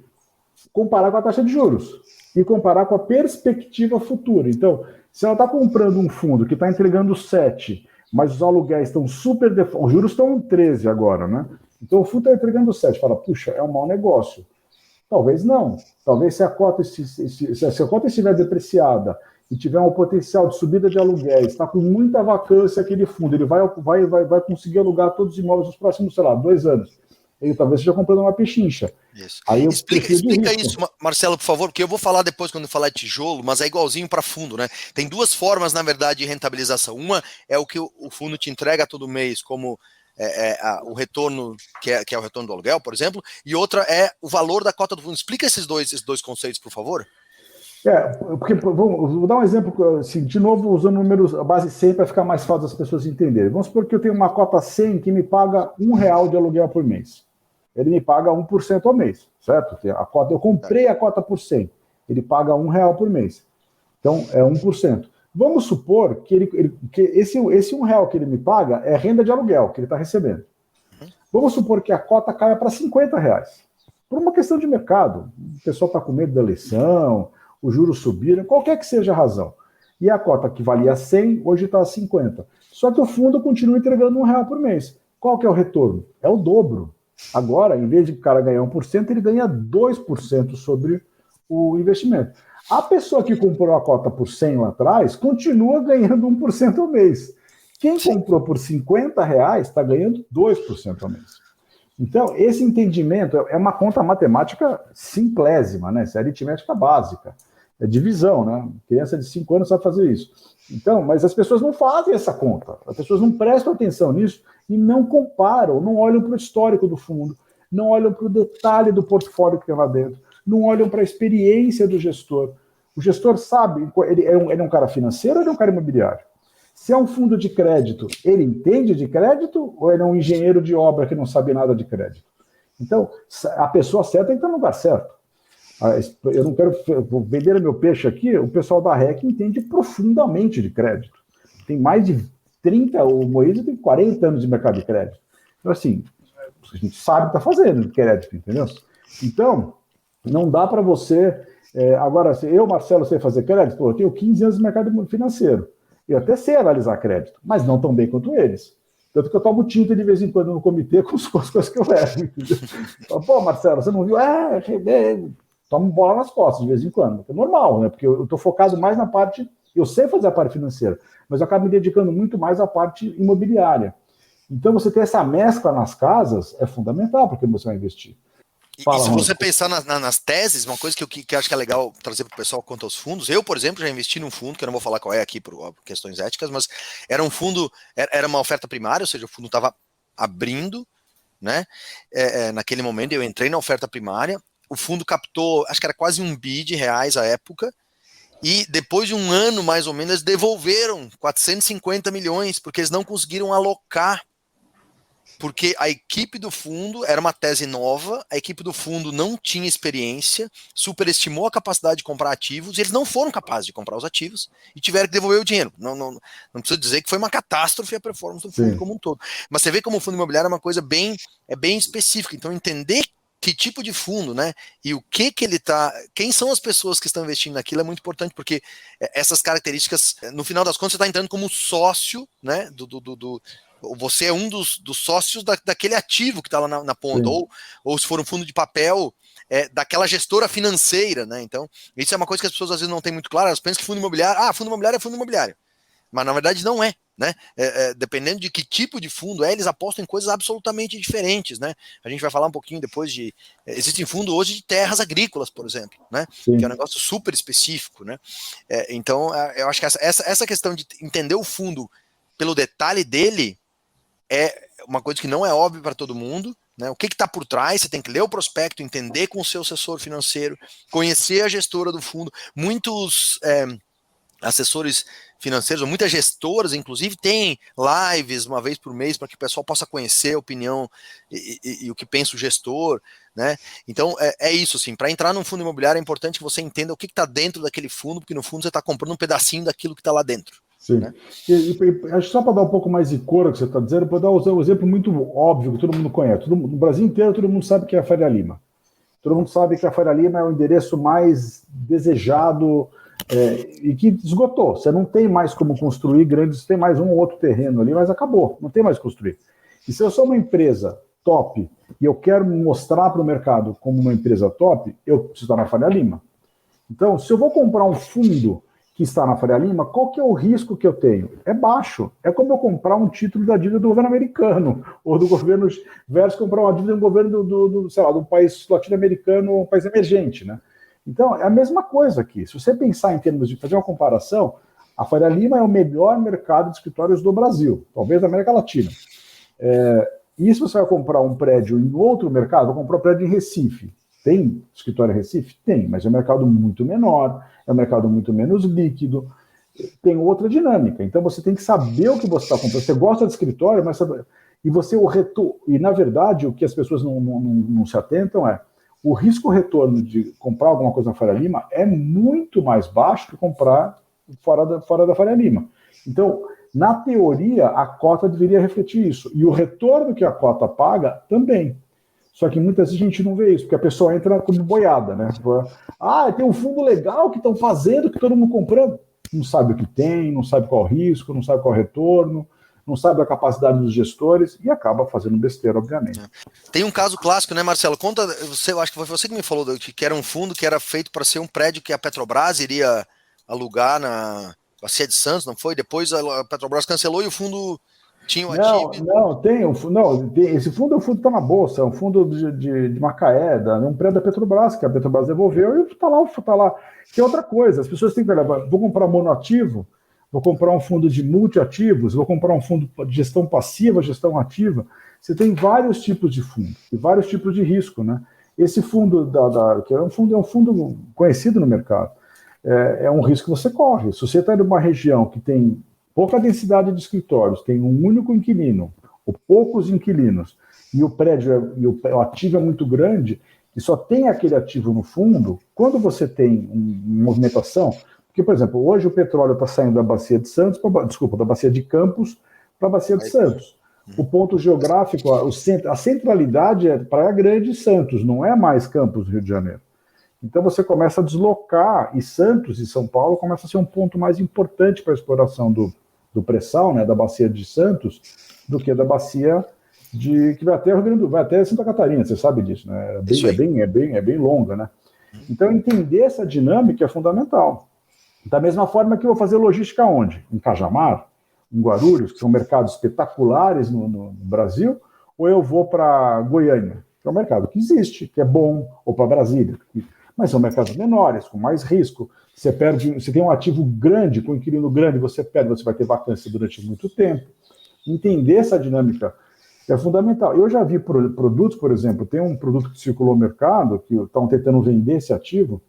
comparar com a taxa de juros. E comparar com a perspectiva futura. Então, se ela está comprando um fundo que está entregando 7, mas os aluguéis estão super... Os juros estão em 13 agora, né? Então, o fundo está entregando 7. Fala, puxa, é um mau negócio. Talvez não. Talvez se a cota estiver depreciada e tiver um potencial de subida de aluguéis, está com muita vacância aquele fundo, ele vai conseguir alugar todos os imóveis nos próximos, 2 anos. Ele talvez esteja comprando uma pechincha. Isso. Aí eu explica isso, Marcelo, por favor, porque eu vou falar depois quando eu falar de tijolo, mas é igualzinho para fundo, né? Tem 2 formas, na verdade, de rentabilização. Uma é o que o fundo te entrega todo mês, como o retorno, que é o retorno do aluguel, por exemplo, e outra é o valor da cota do fundo. Explica esses dois conceitos, por favor. Porque vou dar um exemplo, assim, de novo, usando números, a base 100 para ficar mais fácil das pessoas entenderem. Vamos supor que eu tenho uma cota 100 que me paga R$1 de aluguel por mês. Ele me paga 1% ao mês, certo? Eu comprei a cota por 100, ele paga R$1 por mês. Então, é 1%. Vamos supor que esse R$1 que ele me paga é renda de aluguel que ele está recebendo. Vamos supor que a cota caia para R$50. Por uma questão de mercado. O pessoal está com medo da eleição, os juros subiram, qualquer que seja a razão. E a cota que valia 100, hoje está a 50. Só que o fundo continua entregando R$1 por mês. Qual que é o retorno? É o dobro. Agora, em vez de o cara ganhar 1%, ele ganha 2% sobre o investimento. A pessoa que comprou a cota por 100 lá atrás continua ganhando 1% ao mês. Quem comprou por R$50 está ganhando 2% ao mês. Então, esse entendimento é uma conta matemática simplésima, né? Isso é aritmética básica. É divisão, né? Criança de 5 anos sabe fazer isso. Então, mas as pessoas não fazem essa conta. As pessoas não prestam atenção nisso e não comparam, não olham para o histórico do fundo, não olham para o detalhe do portfólio que tem lá dentro, não olham para a experiência do gestor. O gestor sabe, ele é um cara financeiro ou ele é um cara imobiliário? Se é um fundo de crédito, ele entende de crédito ou ele é um engenheiro de obra que não sabe nada de crédito? Então, a pessoa certa tem que estar no lugar certo. Eu não quero vender meu peixe aqui, o pessoal da REC entende profundamente de crédito. Tem mais de 30, o Moisés tem 40 anos de mercado de crédito. Então, assim, a gente sabe o que está fazendo de crédito, entendeu? Então, não dá para você... agora, eu, Marcelo, sei fazer crédito, eu tenho 15 anos de mercado financeiro. Eu até sei analisar crédito, mas não tão bem quanto eles. Tanto que eu tomo tinta de vez em quando no comitê com as coisas que eu levo. Entendeu? Pô, Marcelo, você não viu? Tomo bola nas costas de vez em quando. É normal, né? Porque eu estou focado mais na parte... Eu sei fazer a parte financeira, mas eu acabo me dedicando muito mais à parte imobiliária. Então, você ter essa mescla nas casas é fundamental para que você vai investir. E se você pensar nas teses, uma coisa que eu acho que é legal trazer para o pessoal quanto aos fundos, eu, por exemplo, já investi num fundo, que eu não vou falar qual é aqui por questões éticas, mas era um fundo, era uma oferta primária, ou seja, o fundo estava abrindo, né? Naquele momento eu entrei na oferta primária, o fundo captou, acho que era quase R$1 bilhão à época, e depois de um ano, mais ou menos, eles devolveram 450 milhões, porque eles não conseguiram alocar. Porque a equipe do fundo era uma tese nova, a equipe do fundo não tinha experiência, superestimou a capacidade de comprar ativos, e eles não foram capazes de comprar os ativos e tiveram que devolver o dinheiro. Não preciso dizer que foi uma catástrofe a performance do fundo como um todo. Mas você vê como o fundo imobiliário é uma coisa bem específica. Então, entender que tipo de fundo, né? E o que ele tá. Quem são as pessoas que estão investindo naquilo é muito importante, porque essas características, no final das contas, você está entrando como sócio, né? Você é um dos sócios daquele ativo que está lá na ponta, ou se for um fundo de papel, daquela gestora financeira, né? Então, isso é uma coisa que as pessoas às vezes não têm muito claro, elas pensam que fundo imobiliário é fundo imobiliário. Mas na verdade não é, né? Dependendo de que tipo de fundo eles apostam em coisas absolutamente diferentes, né? A gente vai falar um pouquinho depois de... Existem fundos hoje de terras agrícolas, por exemplo, né? Sim. Que é um negócio super específico, né? Então, eu acho que essa questão de entender o fundo pelo detalhe dele é uma coisa que não é óbvio para todo mundo, né? O que está por trás, você tem que ler o prospecto, entender com o seu assessor financeiro, conhecer a gestora do fundo. Muitos assessores financeiros, ou muitas gestoras, inclusive, têm lives uma vez por mês para que o pessoal possa conhecer a opinião e o que pensa o gestor, né? Então, é isso, assim, para entrar num fundo imobiliário é importante que você entenda o que está dentro daquele fundo, porque no fundo você está comprando um pedacinho daquilo que está lá dentro. Sim. Né? Acho que só para dar um pouco mais de cor ao que você está dizendo, para dar um exemplo muito óbvio que todo mundo conhece. No Brasil inteiro, todo mundo sabe que é a Faria Lima. Todo mundo sabe que a Faria Lima é o endereço mais desejado e que esgotou. Você não tem mais como construir grandes, tem mais um ou outro terreno ali, mas acabou, não tem mais construir. E se eu sou uma empresa top e eu quero mostrar para o mercado como uma empresa top, eu preciso estar na Faria Lima. Então, se eu vou comprar um fundo que está na Faria Lima, qual que é o risco que eu tenho? É baixo. É como eu comprar um título da dívida do governo americano, ou do governo versus comprar uma dívida do governo sei lá, de um país latino-americano, um país emergente, né? Então, é a mesma coisa aqui. Se você pensar em termos de fazer uma comparação, a Faria Lima é o melhor mercado de escritórios do Brasil, talvez da América Latina. E se você vai comprar um prédio em outro mercado, vai comprar um prédio em Recife. Tem escritório em Recife? Tem, mas é um mercado muito menor, é um mercado muito menos líquido, tem outra dinâmica. Então você tem que saber o que você está comprando. Você gosta de escritório, mas e na verdade o que as pessoas não se atentam é o risco-retorno de comprar alguma coisa na Faria Lima é muito mais baixo que comprar fora da Faria Lima. Então, na teoria, a cota deveria refletir isso. E o retorno que a cota paga também. Só que muitas vezes a gente não vê isso, porque a pessoa entra como boiada, né? Tem um fundo legal que estão fazendo, que todo mundo comprando. Não sabe o que tem, não sabe qual é o risco, não sabe qual é o retorno, não sabe a capacidade dos gestores e acaba fazendo besteira, obviamente. Tem um caso clássico, né, Marcelo? Conta, eu acho que foi você que me falou que era um fundo que era feito para ser um prédio que a Petrobras iria alugar na Bacia de Santos, não foi? Depois a Petrobras cancelou e o fundo tinha o ativo. Esse fundo é um fundo que está na Bolsa, é um fundo de Macaé, um prédio da Petrobras, que a Petrobras devolveu e está lá. Que é outra coisa, as pessoas têm que olhar, vou comprar monoativo, vou comprar um fundo de multiativos, vou comprar um fundo de gestão passiva, gestão ativa. Você tem vários tipos de fundo e vários tipos de risco, né? Esse fundo, que é um fundo conhecido no mercado, é um risco que você corre. Se você está em uma região que tem pouca densidade de escritórios, tem um único inquilino, ou poucos inquilinos, e o prédio o ativo é muito grande, e só tem aquele ativo no fundo, quando você tem uma movimentação, porque, por exemplo, hoje o petróleo está saindo da Bacia de Santos, da Bacia de Campos para a Bacia de Santos. O ponto geográfico, a centralidade é Praia Grande e Santos, não é mais Campos, Rio de Janeiro. Então você começa a deslocar, e Santos e São Paulo começa a ser um ponto mais importante para a exploração do pré-sal, né, da Bacia de Santos, do que da Bacia que vai até Rio Grande do Sul, vai até Santa Catarina, você sabe disso, né? É bem longa, né? Então entender essa dinâmica é fundamental. Da mesma forma que eu vou fazer logística onde? Em Cajamar, em Guarulhos, que são mercados espetaculares no Brasil, ou eu vou para Goiânia, que é um mercado que existe, que é bom, ou para Brasília, mas são mercados menores, com mais risco. Você tem um ativo grande, com um inquilino grande, você vai ter vacância durante muito tempo. Entender essa dinâmica é fundamental. Eu já vi produtos, por exemplo, tem um produto que circulou no mercado, que estão tentando vender esse ativo,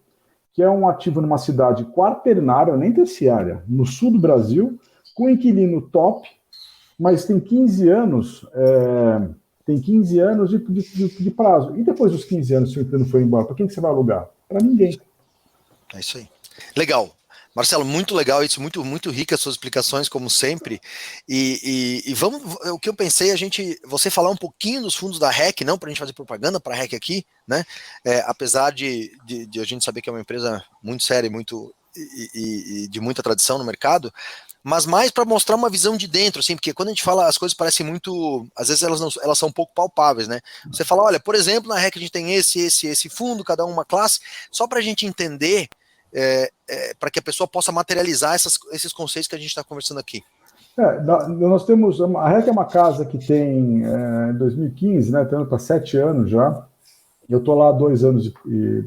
que é um ativo numa cidade quaternária, nem terciária, no sul do Brasil, com inquilino top, mas tem 15 anos... Tem 15 anos de prazo. E depois dos 15 anos, se o inquilino for embora, para quem que você vai alugar? Para ninguém. É isso aí. Legal. Marcelo, muito legal isso, muito, muito rica as suas explicações, como sempre. E vamos, o que eu pensei, você falar um pouquinho dos fundos da REC, não para a gente fazer propaganda para a REC aqui, né? Apesar de a gente saber que é uma empresa muito séria e de muita tradição no mercado, mas mais para mostrar uma visão de dentro, assim, porque quando a gente fala, as coisas parecem muito, às vezes elas são um pouco palpáveis, né? Você fala, olha, por exemplo, na REC a gente tem esse fundo, cada uma classe, só para a gente entender, para que a pessoa possa materializar esses conceitos que a gente está conversando aqui. Nós temos, a REC é uma casa que tem, em 2015, né, está 7 anos já, eu estou lá há 2 anos, estou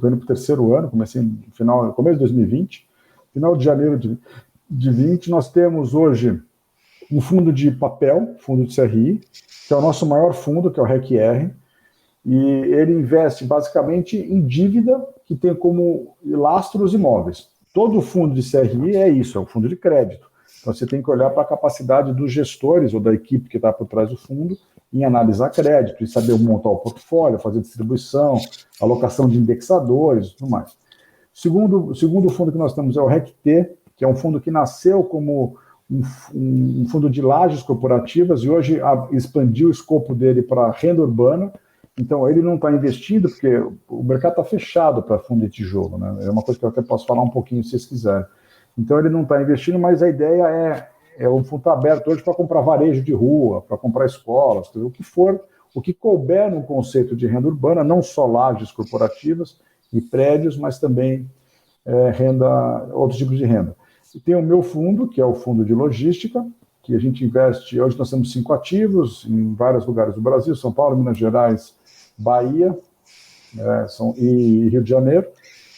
indo para o 3º ano, comecei no começo de 2020, final de janeiro de 20, nós temos hoje um fundo de papel, fundo de CRI, que é o nosso maior fundo, que é o REC-R, e ele investe basicamente em dívida que tem como lastro os imóveis. Todo fundo de CRI é isso, é um fundo de crédito. Então, você tem que olhar para a capacidade dos gestores ou da equipe que está por trás do fundo em analisar crédito, em saber montar o portfólio, fazer distribuição, alocação de indexadores e tudo mais. O segundo fundo que nós temos é o RECT, que é um fundo que nasceu como um fundo de lajes corporativas e hoje expandiu o escopo dele para renda urbana. Então, ele não está investindo, porque o mercado está fechado para fundo de tijolo, né? É uma coisa que eu até posso falar um pouquinho, se vocês quiserem. Então, ele não está investindo, mas a ideia é o fundo está aberto hoje para comprar varejo de rua, para comprar escolas, o que for, o que couber no conceito de renda urbana, não só lajes corporativas e prédios, mas também outros tipos de renda. E tem o meu fundo, que é o fundo de logística, que a gente investe, hoje nós temos 5 ativos em vários lugares do Brasil, São Paulo, Minas Gerais, Bahia e Rio de Janeiro.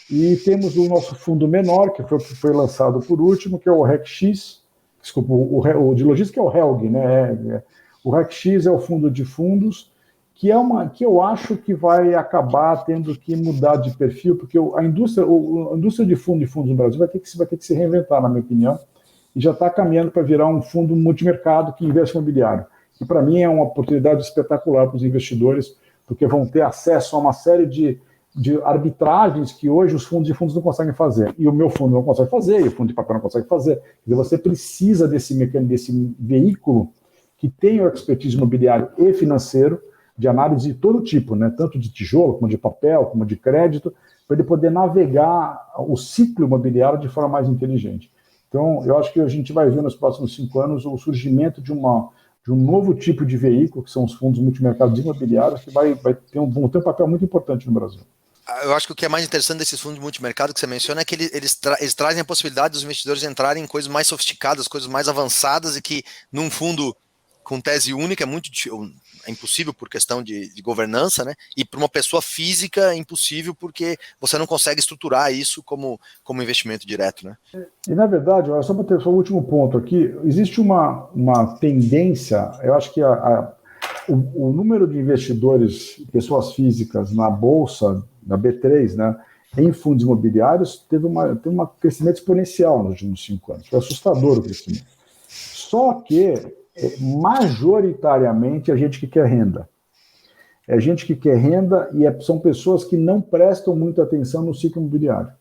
E temos o nosso fundo menor, que foi lançado por último, que é o RECX, desculpa, o de logística é o HELG, né? O RECX é o fundo de fundos, que eu acho que vai acabar tendo que mudar de perfil, porque a indústria de fundos no Brasil vai ter que se reinventar, na minha opinião, e já está caminhando para virar um fundo multimercado que investe em imobiliário. E para mim é uma oportunidade espetacular para os investidores, porque vão ter acesso a uma série de arbitragens que hoje os fundos de fundos não conseguem fazer. E o meu fundo não consegue fazer, e o fundo de papel não consegue fazer. Quer dizer, você precisa desse veículo que tem o expertise imobiliário e financeiro, de análise de todo tipo, né? Tanto de tijolo, como de papel, como de crédito, para ele poder navegar o ciclo imobiliário de forma mais inteligente. Então, eu acho que a gente vai ver nos próximos 5 anos o surgimento de um novo tipo de veículo, que são os fundos multimercados imobiliários, que vão ter um papel muito importante no Brasil. Eu acho que o que é mais interessante desses fundos de multimercado que você menciona é que eles trazem a possibilidade dos investidores entrarem em coisas mais sofisticadas, coisas mais avançadas, e que num fundo com tese única é impossível por questão de governança, né? E para uma pessoa física é impossível porque você não consegue estruturar isso como investimento direto, né? E na verdade, só para ter só o último ponto aqui, existe uma tendência, eu acho que o número de investidores, pessoas físicas na Bolsa, na B3, né, em fundos imobiliários, teve um crescimento exponencial nos últimos 5 anos. Foi assustador o crescimento. Só que majoritariamente é gente que quer renda. É gente que quer renda e são pessoas que não prestam muita atenção no ciclo imobiliário.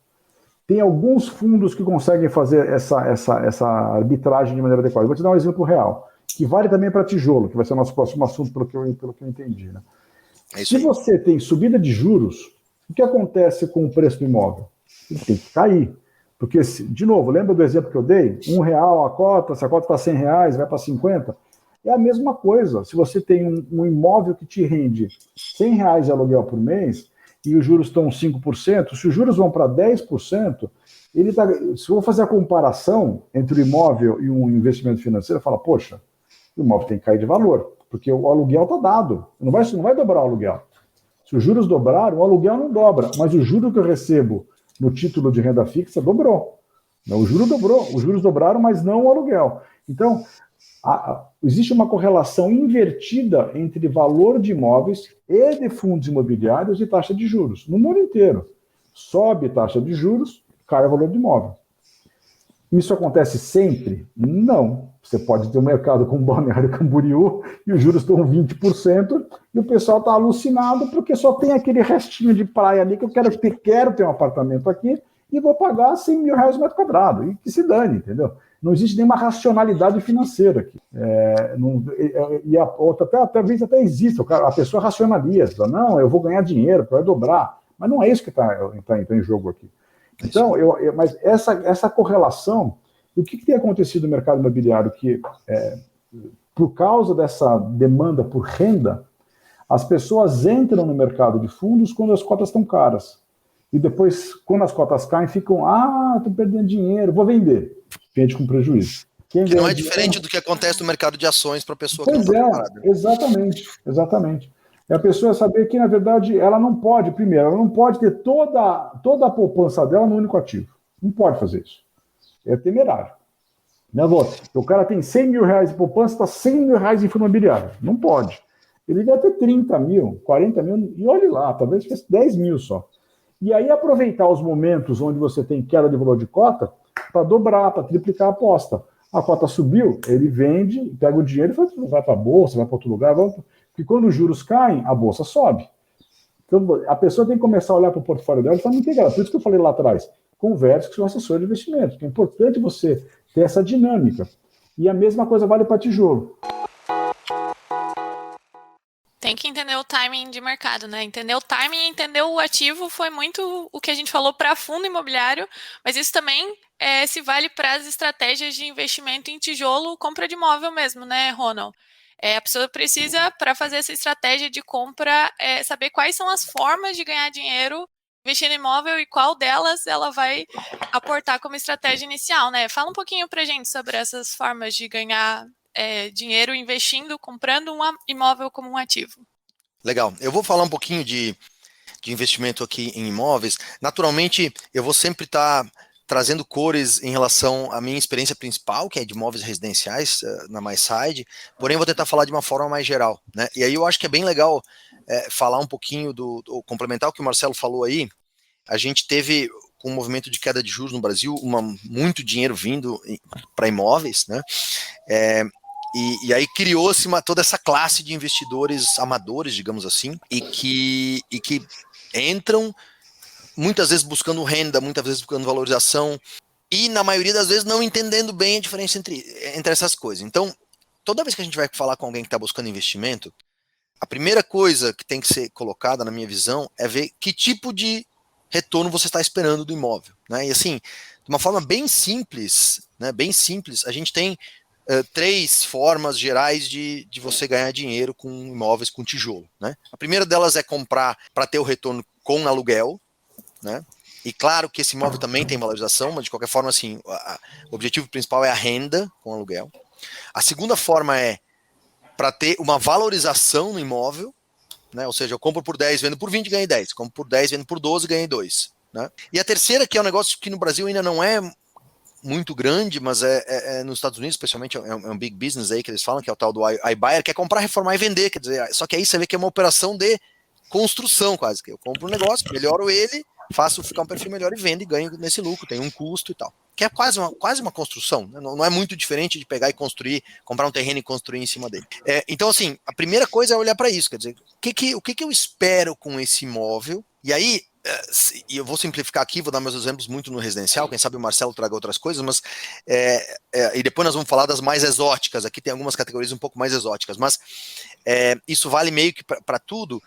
Tem alguns fundos que conseguem fazer essa arbitragem de maneira adequada. Eu vou te dar um exemplo real, que vale também para tijolo, que vai ser o nosso próximo assunto, pelo que eu entendi. Né? Se você tem subida de juros, o que acontece com o preço do imóvel? Ele tem que cair. Porque, de novo, lembra do exemplo que eu dei? R$1 a cota, se a cota está R$100, vai para 50. É a mesma coisa. Se você tem um imóvel que te rende R$100 de aluguel por mês e os juros estão 5%, se os juros vão para 10%, se eu vou fazer a comparação entre o imóvel e um investimento financeiro, fala, poxa, o imóvel tem que cair de valor, porque o aluguel está dado. Não vai dobrar o aluguel. Se os juros dobraram, o aluguel não dobra, mas o juro que eu recebo no título de renda fixa dobrou. O juro dobrou, os juros dobraram, mas não o aluguel. Então, existe uma correlação invertida entre valor de imóveis e de fundos imobiliários e taxa de juros, no mundo inteiro. Sobe taxa de juros, cai o valor do imóvel. Isso acontece sempre? Não. Você pode ter um mercado como Balneário Camboriú e os juros estão 20% e o pessoal está alucinado porque só tem aquele restinho de praia ali que eu quero ter um apartamento aqui e vou pagar R$100 mil o metro quadrado. E que se dane, entendeu? Não existe nenhuma racionalidade financeira aqui. E a outra, talvez até exista, a pessoa racionaliza. Não, eu vou ganhar dinheiro, vai dobrar. Mas não é isso que está em jogo aqui. Então, mas essa correlação, o que tem acontecido no mercado imobiliário? Que, por causa dessa demanda por renda, as pessoas entram no mercado de fundos quando as cotas estão caras. E depois, quando as cotas caem, ficam, estou perdendo dinheiro, vou vender. Vende com prejuízo. Que não é diferente do que acontece no mercado de ações para a pessoa que não está preparada. Exatamente. É a pessoa saber que, na verdade, ela não pode ter toda a poupança dela no único ativo. Não pode fazer isso. É temerário. O cara tem R$100 mil de poupança, está R$100 mil em fundo imobiliário. Não pode. Ele deve ter 30 mil, 40 mil, e olhe lá, talvez fosse 10 mil só. E aí aproveitar os momentos onde você tem queda de valor de cota para dobrar, para triplicar a aposta. A cota subiu, ele vende, pega o dinheiro e vai para a bolsa, vai para outro lugar, porque quando os juros caem, a bolsa sobe. Então, a pessoa tem que começar a olhar para o portfólio dela e falar, não tem grana. Por isso que eu falei lá atrás, converse com o seu assessor de investimento, porque é importante você ter essa dinâmica. E a mesma coisa vale para tijolo. Tem que entender o timing de mercado, né? Entender o timing e entender o ativo foi muito o que a gente falou para fundo imobiliário, mas isso também se vale para as estratégias de investimento em tijolo, compra de imóvel mesmo, né, Ronald? A pessoa precisa, para fazer essa estratégia de compra, saber quais são as formas de ganhar dinheiro investindo em imóvel e qual delas ela vai aportar como estratégia inicial, né? Fala um pouquinho para a gente sobre essas formas de ganhar dinheiro investindo, comprando um imóvel como um ativo. Legal. Eu vou falar um pouquinho de investimento aqui em imóveis. Naturalmente, eu vou sempre estar trazendo cores em relação à minha experiência principal, que é de imóveis residenciais na MySide, porém vou tentar falar de uma forma mais geral, né? E aí eu acho que é bem legal falar um pouquinho complementar o que o Marcelo falou aí. A gente teve, com o movimento de queda de juros no Brasil, muito dinheiro vindo para imóveis, né? E aí criou-se toda essa classe de investidores amadores, digamos assim, e que entram muitas vezes buscando renda, muitas vezes buscando valorização, e na maioria das vezes não entendendo bem a diferença entre essas coisas. Então, toda vez que a gente vai falar com alguém que está buscando investimento, a primeira coisa que tem que ser colocada, na minha visão, é ver que tipo de retorno você está esperando do imóvel, né? E assim, de uma forma bem simples, né? Bem simples, a gente tem 3 formas gerais de você ganhar dinheiro com imóveis com tijolo, né? A primeira delas é comprar para ter o retorno com aluguel, né? E claro que esse imóvel também tem valorização, mas de qualquer forma, assim, o objetivo principal é a renda com aluguel. A segunda forma é para ter uma valorização no imóvel, né? Ou seja, eu compro por 10, vendo por 20, ganhei 10. Compro por 10, vendo por 12, ganhei 2. Né? E a terceira, que é um negócio que no Brasil ainda não é muito grande, mas nos Estados Unidos, especialmente, é um big business aí que eles falam, que é o tal do iBuyer, que é comprar, reformar e vender. Quer dizer, só que aí você vê que é uma operação de construção quase, que eu compro um negócio, melhoro ele, faço ficar um perfil melhor e vendo e ganho nesse lucro, tem um custo e tal. Que é quase uma construção, né? Não é muito diferente de pegar e construir, comprar um terreno e construir em cima dele. Então, assim, a primeira coisa é olhar para isso, quer dizer, o que eu espero com esse imóvel? E aí, e eu vou simplificar aqui, vou dar meus exemplos muito no residencial, quem sabe o Marcelo traga outras coisas, mas e depois nós vamos falar das mais exóticas, aqui tem algumas categorias um pouco mais exóticas, mas isso vale meio que para tudo.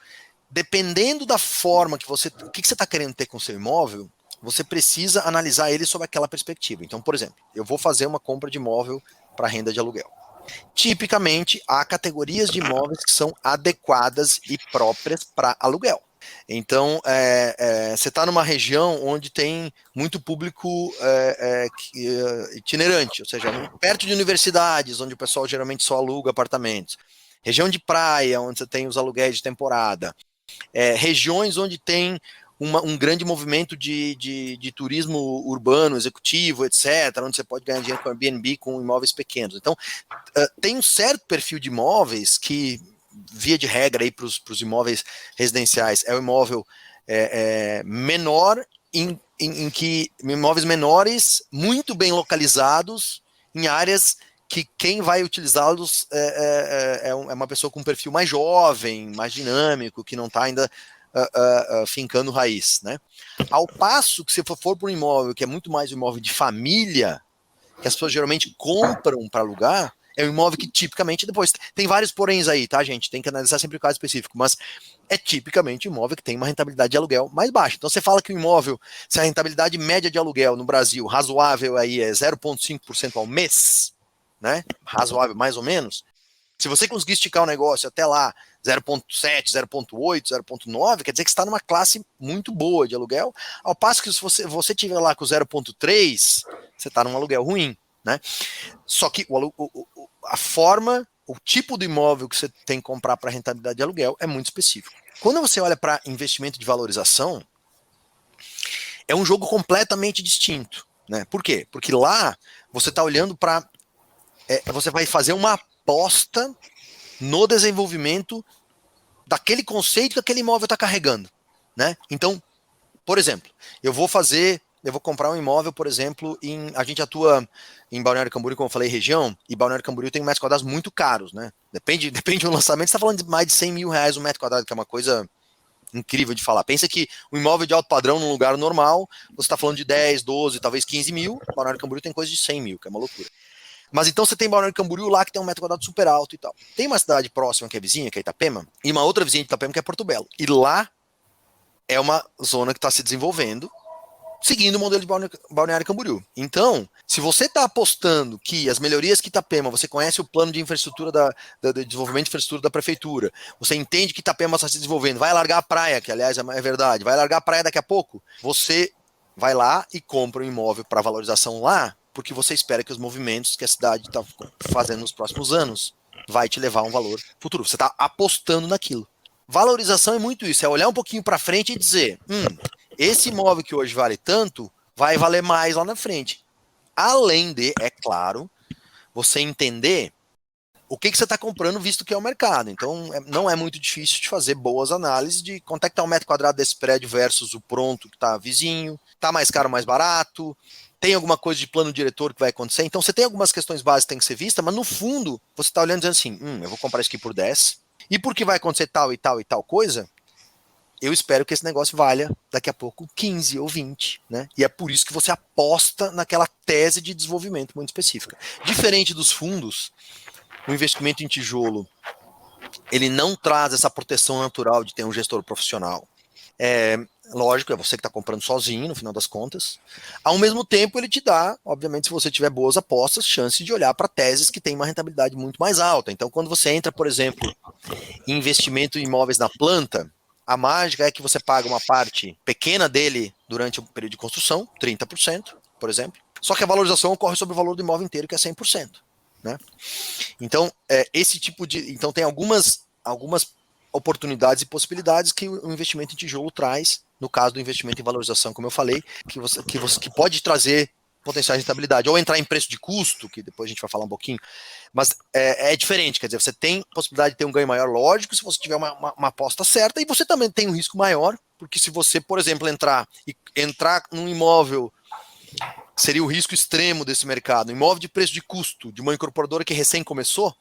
Dependendo da forma que você está querendo ter com o seu imóvel, você precisa analisar ele sob aquela perspectiva. Então, por exemplo, eu vou fazer uma compra de imóvel para renda de aluguel. Tipicamente, há categorias de imóveis que são adequadas e próprias para aluguel. Então, você está numa região onde tem muito público itinerante, ou seja, perto de universidades, onde o pessoal geralmente só aluga apartamentos. Região de praia, onde você tem os aluguéis de temporada. Regiões onde tem um grande movimento de turismo urbano, executivo, etc., onde você pode ganhar dinheiro com Airbnb, com imóveis pequenos. Então, tem um certo perfil de imóveis que, via de regra, para os imóveis residenciais, é o imóvel menor, em que imóveis menores, muito bem localizados, em áreas que quem vai utilizá-los é uma pessoa com um perfil mais jovem, mais dinâmico, que não está ainda fincando raiz, né? Ao passo que se for para um imóvel que é muito mais um imóvel de família, que as pessoas geralmente compram para alugar, é um imóvel que tipicamente depois tem vários poréns aí, tá, gente? Tem que analisar sempre o caso específico, mas é tipicamente um imóvel que tem uma rentabilidade de aluguel mais baixa. Então você fala que o imóvel, se a rentabilidade média de aluguel no Brasil razoável aí é 0,5% ao mês, né? Razoável mais ou menos. Se você conseguir esticar o negócio até lá 0,7, 0,8, 0,9, quer dizer que você está numa classe muito boa de aluguel, ao passo que se você tiver lá com 0,3, você está num aluguel ruim, né? Só que a forma, o tipo do imóvel que você tem que comprar para rentabilidade de aluguel é muito específico. Quando você olha para investimento de valorização, é um jogo completamente distinto, né? Por quê? Porque lá você está olhando para você vai fazer uma aposta no desenvolvimento daquele conceito que aquele imóvel está carregando, né? Então, por exemplo, eu vou fazer eu vou comprar um imóvel, por exemplo, a gente atua em Balneário Camboriú, como eu falei, região, e Balneário Camboriú tem metros quadrados muito caros, né? Depende do lançamento, você está falando de mais de 100 mil reais um metro quadrado, que é uma coisa incrível de falar. Pensa que um imóvel de alto padrão num lugar normal, você está falando de 10, 12, talvez 15 mil, Balneário Camboriú tem coisa de 100 mil, que é uma loucura. Mas então você tem Balneário Camboriú lá que tem um metro quadrado super alto e tal. Tem uma cidade próxima que é vizinha, que é Itapema, e uma outra vizinha de Itapema que é Porto Belo. E lá é uma zona que está se desenvolvendo, seguindo o modelo de Balneário Camboriú. Então, se você está apostando que as melhorias que Itapema, você conhece o plano de infraestrutura do desenvolvimento de infraestrutura da prefeitura, você entende que Itapema está se desenvolvendo, vai largar a praia, que aliás é verdade, vai largar a praia daqui a pouco, você vai lá e compra um imóvel para valorização lá, porque você espera que os movimentos que a cidade está fazendo nos próximos anos vai te levar a um valor futuro. Você está apostando naquilo. Valorização é muito isso, é olhar um pouquinho para frente e dizer, esse imóvel que hoje vale tanto, vai valer mais lá na frente. Além de, é claro, você entender o que você está comprando, visto que é o mercado. Então, não é muito difícil de fazer boas análises de quanto é que está o metro quadrado desse prédio versus o pronto que está vizinho, está mais caro ou mais barato, tem alguma coisa de plano diretor que vai acontecer. Então, você tem algumas questões básicas que tem que ser vista, mas no fundo, você está olhando e dizendo assim, eu vou comprar isso aqui por 10, e porque vai acontecer tal e tal e tal coisa, eu espero que esse negócio valha daqui a pouco 15 ou 20, né? E é por isso que você aposta naquela tese de desenvolvimento muito específica. Diferente dos fundos, o investimento em tijolo, ele não traz essa proteção natural de ter um gestor profissional. Lógico, é você que está comprando sozinho, no final das contas. Ao mesmo tempo, ele te dá, obviamente, se você tiver boas apostas, chance de olhar para teses que têm uma rentabilidade muito mais alta. Então, quando você entra, por exemplo, em investimento em imóveis na planta, a mágica é que você paga uma parte pequena dele durante o período de construção, 30%, por exemplo, só que a valorização ocorre sobre o valor do imóvel inteiro, que é 100%. Né? Então, esse tipo de... Então, tem algumas oportunidades e possibilidades que o investimento em tijolo traz, no caso do investimento em valorização, como eu falei, que pode trazer potenciais de rentabilidade, ou entrar em preço de custo, que depois a gente vai falar um pouquinho, mas é diferente, quer dizer, você tem possibilidade de ter um ganho maior, lógico, se você tiver uma aposta certa, e você também tem um risco maior, porque se você, por exemplo, entrar num imóvel, seria o risco extremo desse mercado, um imóvel de preço de custo, de uma incorporadora que recém começou,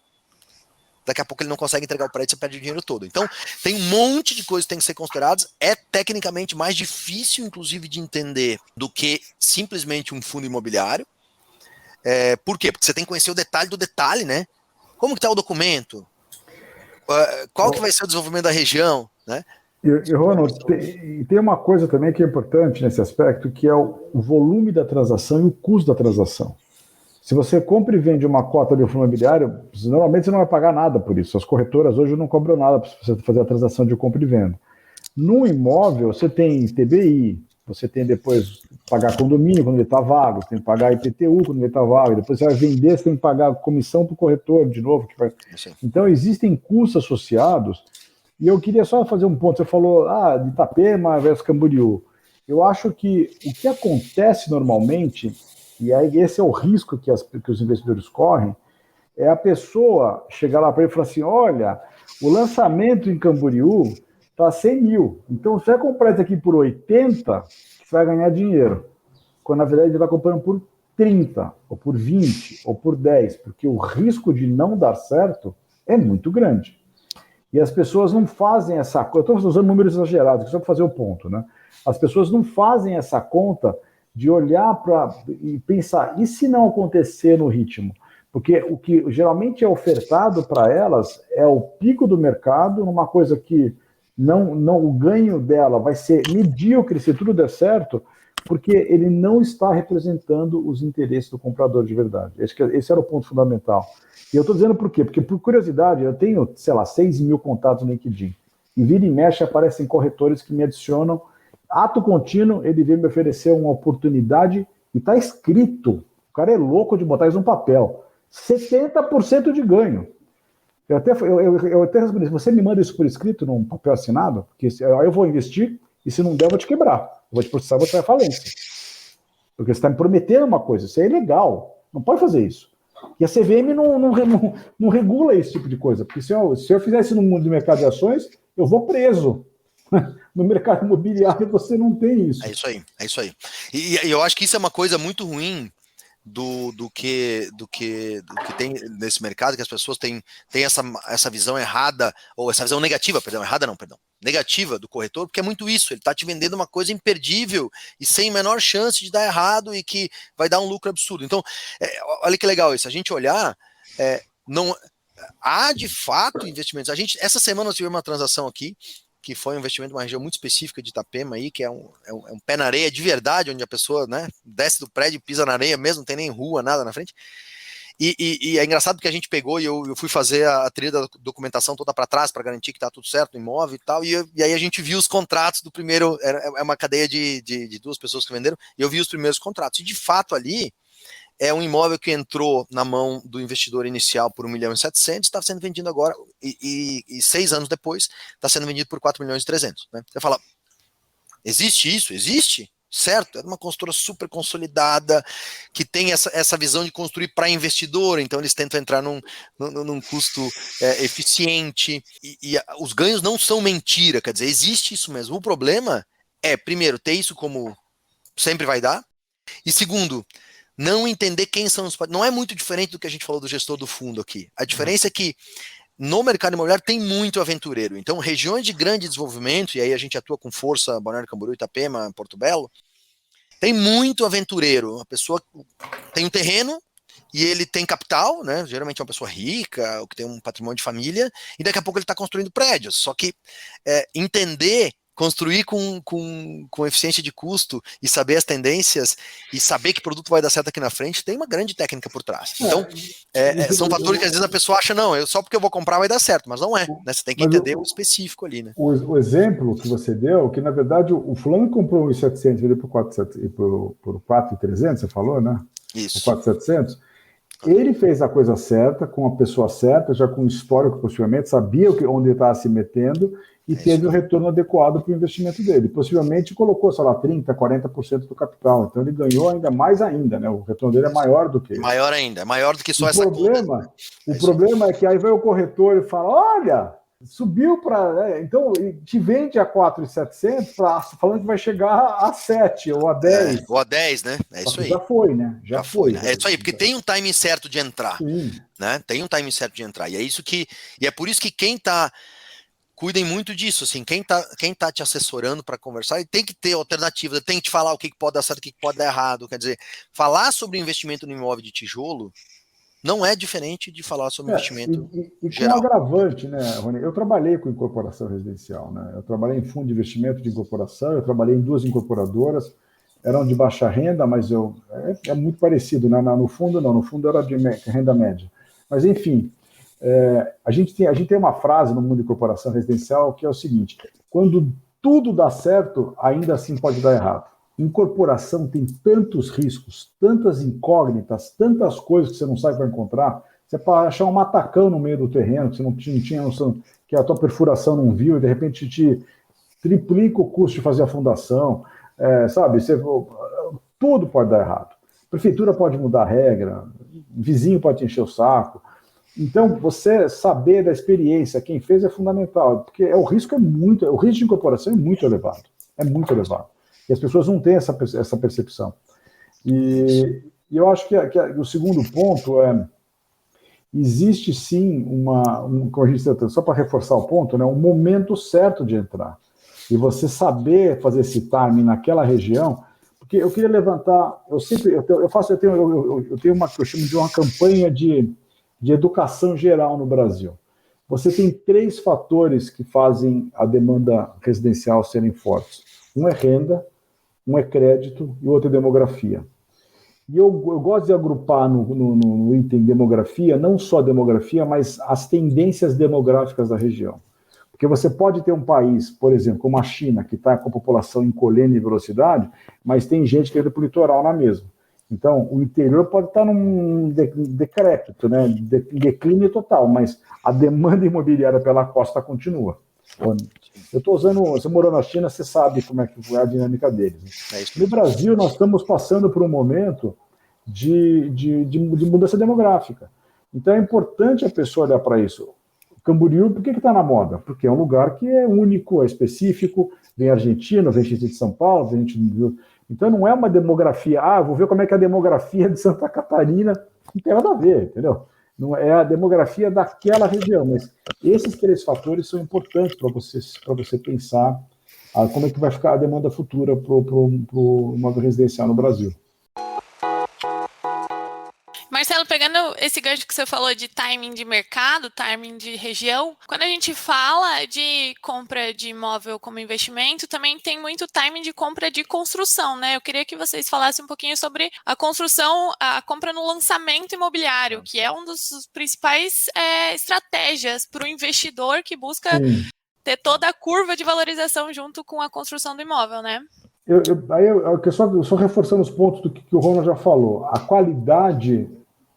daqui a pouco ele não consegue entregar o prédio, você perde o dinheiro todo. Então, tem um monte de coisas que tem que ser consideradas. É tecnicamente mais difícil, inclusive, de entender do que simplesmente um fundo imobiliário. Por quê? Porque você tem que conhecer o detalhe do detalhe, né? Como que está o documento? Qual que vai ser o desenvolvimento da região, né? E Ronald, tem uma coisa também que é importante nesse aspecto, que é o volume da transação e o custo da transação. Se você compra e vende uma cota de fundo imobiliário, normalmente você não vai pagar nada por isso. As corretoras hoje não cobram nada para você fazer a transação de compra e venda. No imóvel, você tem TBI, você tem depois pagar condomínio quando ele está vago, você tem que pagar IPTU quando ele está vago, depois você vai vender, você tem que pagar comissão para o corretor de novo. Então, existem custos associados, e eu queria só fazer um ponto. Você falou, de Itapema versus Camboriú. Eu acho que o que acontece normalmente, e aí esse é o risco que os investidores correm, é a pessoa chegar lá para ele e falar assim, olha, o lançamento em Camboriú está 100 mil, então você vai comprar isso aqui por 80, você vai ganhar dinheiro, quando na verdade ele vai comprando por 30, ou por 20, ou por 10, porque o risco de não dar certo é muito grande. E as pessoas não fazem essa conta, eu estou usando números exagerados, só para fazer o ponto, né? As pessoas não fazem essa conta de olhar e pensar, e se não acontecer no ritmo? Porque o que geralmente é ofertado para elas é o pico do mercado, numa coisa que o ganho dela vai ser medíocre se tudo der certo, porque ele não está representando os interesses do comprador de verdade. Esse era o ponto fundamental. E eu estou dizendo por quê? Porque, por curiosidade, eu tenho, 6 mil contatos no LinkedIn, e vira e mexe aparecem corretores que me adicionam. Ato contínuo, ele veio me oferecer uma oportunidade e está escrito, o cara é louco de botar isso num papel, 70% de ganho. Eu até respondi, você me manda isso por escrito, num papel assinado? Porque aí eu vou investir, e se não der, eu vou te quebrar. Eu vou te processar, eu vou sair à falência. Porque você está me prometendo uma coisa, isso é ilegal, não pode fazer isso. E a CVM não regula esse tipo de coisa, porque se eu fizesse no mundo do mercado de ações, eu vou preso. No mercado imobiliário você não tem isso. É isso aí, é isso aí. E eu acho que isso é uma coisa muito ruim do que tem nesse mercado, que as pessoas têm essa visão errada, ou essa visão negativa, negativa do corretor, porque é muito isso, ele está te vendendo uma coisa imperdível e sem menor chance de dar errado e que vai dar um lucro absurdo. Então, olha que legal isso, a gente olhar, não há de fato investimentos. Essa semana nós tivemos uma transação aqui, que foi um investimento numa região muito específica de Itapema aí, que é um pé na areia de verdade, onde a pessoa, né, desce do prédio e pisa na areia mesmo, não tem nem rua, nada na frente. E é engraçado porque a gente pegou e eu fui fazer a trilha da documentação toda para trás para garantir que tá tudo certo no imóvel e tal, e aí a gente viu os contratos do primeiro, é uma cadeia de duas pessoas que venderam, e eu vi os primeiros contratos, e de fato ali é um imóvel que entrou na mão do investidor inicial por 1,7 milhão, está sendo vendido agora, e 6 anos depois, está sendo vendido por 4,3 milhões. Né? Você fala, existe isso? Existe? Certo? É uma construtora super consolidada, que tem essa visão de construir para investidor, então eles tentam entrar num custo eficiente, e os ganhos não são mentira, quer dizer, existe isso mesmo. O problema é, primeiro, ter isso como sempre vai dar, e segundo, não entender quem são os... Não é muito diferente do que a gente falou do gestor do fundo aqui. A diferença é que no mercado imobiliário tem muito aventureiro. Então, regiões de grande desenvolvimento, e aí a gente atua com força, Balneário Camboriú, Itapema, Porto Belo, tem muito aventureiro. A pessoa tem um terreno e ele tem capital, né? Geralmente é uma pessoa rica, ou que tem um patrimônio de família, e daqui a pouco ele está construindo prédios. Só que entender... Construir com eficiência de custo e saber as tendências e saber que produto vai dar certo aqui na frente, tem uma grande técnica por trás. Então, são fatores que às vezes a pessoa acha, não, só porque eu vou comprar vai dar certo, mas não é. Né? Você tem que entender o específico ali. Né? O exemplo que você deu, que na verdade o fulano comprou um 1.700 e por 4.300, você falou, né? Isso. Por 4.700. Ele fez a coisa certa, com a pessoa certa, já com histórico possivelmente, sabia onde ele estava se metendo e teve o retorno adequado para o investimento dele. Possivelmente colocou, sei lá, 30%, 40% do capital. Então ele ganhou ainda, né? O retorno dele é maior do que isso. Maior ainda, é maior do que só essa conta. O problema é que aí vai o corretor e fala, olha, subiu para... então, te vende a 4.700 falando que vai chegar a 7 ou a 10. Ou a 10, né? É isso aí. Já foi, né? Já foi. Né? É isso aí, porque tem um timing certo de entrar. Sim. Né? Tem um timing certo de entrar. E é isso que... E é por isso que quem está... Cuidem muito disso, assim, quem tá te assessorando para conversar, ele tem que ter alternativas, tem que te falar o que pode dar certo, o que pode dar errado, quer dizer, falar sobre investimento no imóvel de tijolo não é diferente de falar sobre investimento geral. Com agravante, né, Rony? Eu trabalhei com incorporação residencial, né? Eu trabalhei em fundo de investimento de incorporação, eu trabalhei em 2 incorporadoras, eram de baixa renda, mas é muito parecido, né? No fundo não, no fundo era de renda média. Mas, enfim... a gente tem uma frase no mundo de incorporação residencial que é o seguinte: quando tudo dá certo, ainda assim pode dar errado. Incorporação tem tantos riscos, tantas incógnitas, tantas coisas que você não sabe para encontrar. Você pode achar um matacão no meio do terreno, que você não tinha noção, que a tua perfuração não viu, e de repente te triplica o custo de fazer a fundação, sabe? Tudo pode dar errado. A prefeitura pode mudar a regra, o vizinho pode te encher o saco. Então, você saber da experiência, quem fez é fundamental, porque o risco de incorporação é muito elevado, e as pessoas não têm essa percepção. E eu acho que o segundo ponto existe sim como a gente está, só para reforçar o ponto, né, um momento certo de entrar, e você saber fazer esse timing naquela região, porque eu queria levantar, eu tenho uma que eu chamo de uma campanha de educação geral no Brasil. Você tem 3 fatores que fazem a demanda residencial serem fortes. Um é renda, um é crédito e o outro é demografia. E eu gosto de agrupar no item demografia, não só a demografia, mas as tendências demográficas da região. Porque você pode ter um país, por exemplo, como a China, que está com a população encolhendo em velocidade, mas tem gente que entra para o litoral na mesma. Então, o interior pode estar num decrépito, né, declínio total, mas a demanda imobiliária pela costa continua. Eu estou usando, você morou na China, você sabe como é que é a dinâmica deles. Né? No Brasil, nós estamos passando por um momento de mudança demográfica. Então, é importante a pessoa olhar para isso. Camboriú, por que está na moda? Porque é um lugar que é único, é específico, vem argentino, vem gente de São Paulo, vem gente do... Então não é uma demografia, vou ver como é que é a demografia de Santa Catarina, não tem nada a ver, entendeu? Não é a demografia daquela região, mas esses 3 fatores são importantes para você pensar como é que vai ficar a demanda futura para o imóvel residencial no Brasil. Marcelo, pegando esse gancho que você falou de timing de mercado, timing de região, quando a gente fala de compra de imóvel como investimento, também tem muito timing de compra de construção, né? Eu queria que vocês falassem um pouquinho sobre a construção, a compra no lançamento imobiliário, que é uma das principais estratégias para o investidor que busca ter toda a curva de valorização junto com a construção do imóvel, né? Só reforçando os pontos do que o Ronald já falou. A qualidade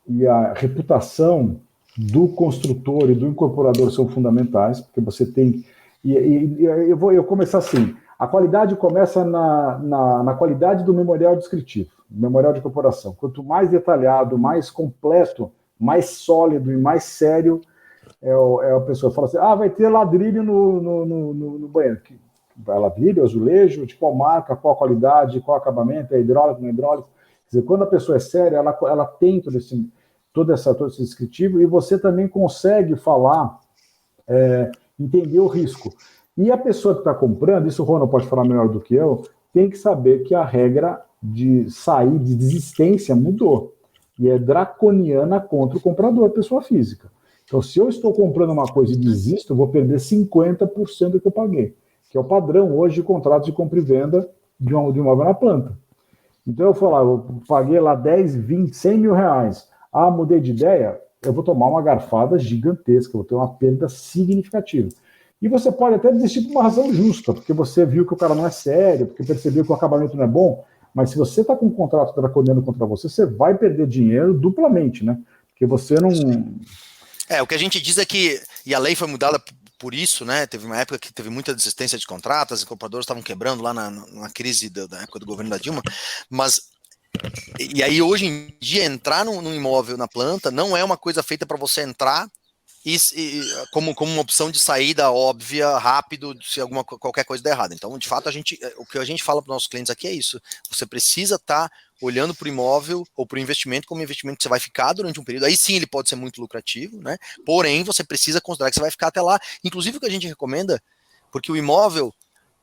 e a reputação do construtor e do incorporador são fundamentais, porque você tem... eu vou começar assim. A qualidade começa na qualidade do memorial descritivo, memorial de incorporação. Quanto mais detalhado, mais completo, mais sólido e mais sério a pessoa. Fala assim, vai ter ladrilho no banheiro. Ladrilho, azulejo, de qual marca, qual qualidade, qual acabamento, é hidráulico, não é hidráulico. Quer dizer, quando a pessoa é séria, ela tem todo esse descritivo e você também consegue falar, entender o risco. E a pessoa que está comprando, isso o Ronald pode falar melhor do que eu, tem que saber que a regra de sair de desistência mudou. E é draconiana contra o comprador, pessoa física. Então, se eu estou comprando uma coisa e desisto, eu vou perder 50% do que eu paguei, que é o padrão hoje de contratos de compra e venda de um imóvel na planta. Então eu falo, eu paguei lá 10, 20, 100 mil reais, mudei de ideia, eu vou tomar uma garfada gigantesca, vou ter uma perda significativa. E você pode até desistir por uma razão justa, porque você viu que o cara não é sério, porque percebeu que o acabamento não é bom, mas se você está com um contrato draconiano contra você, você vai perder dinheiro duplamente, né? Porque você não... O que a gente diz é que, e a lei foi mudada por isso, né? Teve uma época que teve muita desistência de contratos, os incorporadores estavam quebrando lá na crise da época do governo da Dilma, e aí hoje em dia entrar num imóvel na planta não é uma coisa feita para você entrar como uma opção de saída óbvia, rápido, se qualquer coisa der errado. Então, de fato, o que a gente fala para os nossos clientes aqui é isso. Você precisa estar olhando para o imóvel ou para o investimento como um investimento que você vai ficar durante um período. Aí sim ele pode ser muito lucrativo, né? Porém, você precisa considerar que você vai ficar até lá. Inclusive, o que a gente recomenda, porque o imóvel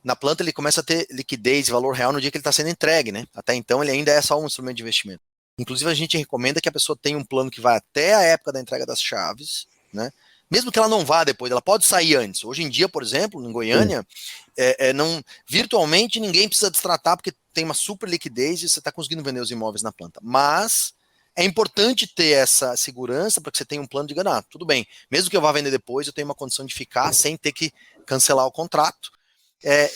na planta ele começa a ter liquidez e valor real no dia que ele está sendo entregue, né? Até então ele ainda é só um instrumento de investimento. Inclusive, a gente recomenda que a pessoa tenha um plano que vai até a época da entrega das chaves, né? Mesmo que ela não vá depois, ela pode sair antes. Hoje em dia, por exemplo, em Goiânia, virtualmente ninguém precisa destratar porque tem uma super liquidez e você está conseguindo vender os imóveis na planta. Mas é importante ter essa segurança para que você tenha um plano de ganhar. Tudo bem, mesmo que eu vá vender depois, eu tenho uma condição de ficar sem ter que cancelar o contrato,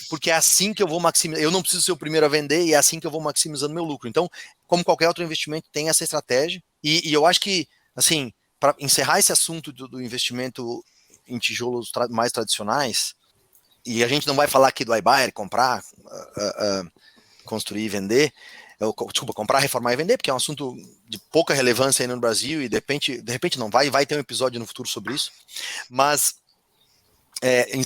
porque é assim que eu vou maximizar. Eu não preciso ser o primeiro a vender e é assim que eu vou maximizando meu lucro. Então, como qualquer outro investimento, tem essa estratégia. E eu acho que, assim, para encerrar esse assunto do investimento em tijolos mais tradicionais, e a gente não vai falar aqui do iBuyer, comprar, construir e vender, desculpa, comprar, reformar e vender, porque é um assunto de pouca relevância aí no Brasil e de repente não vai ter um episódio no futuro sobre isso, mas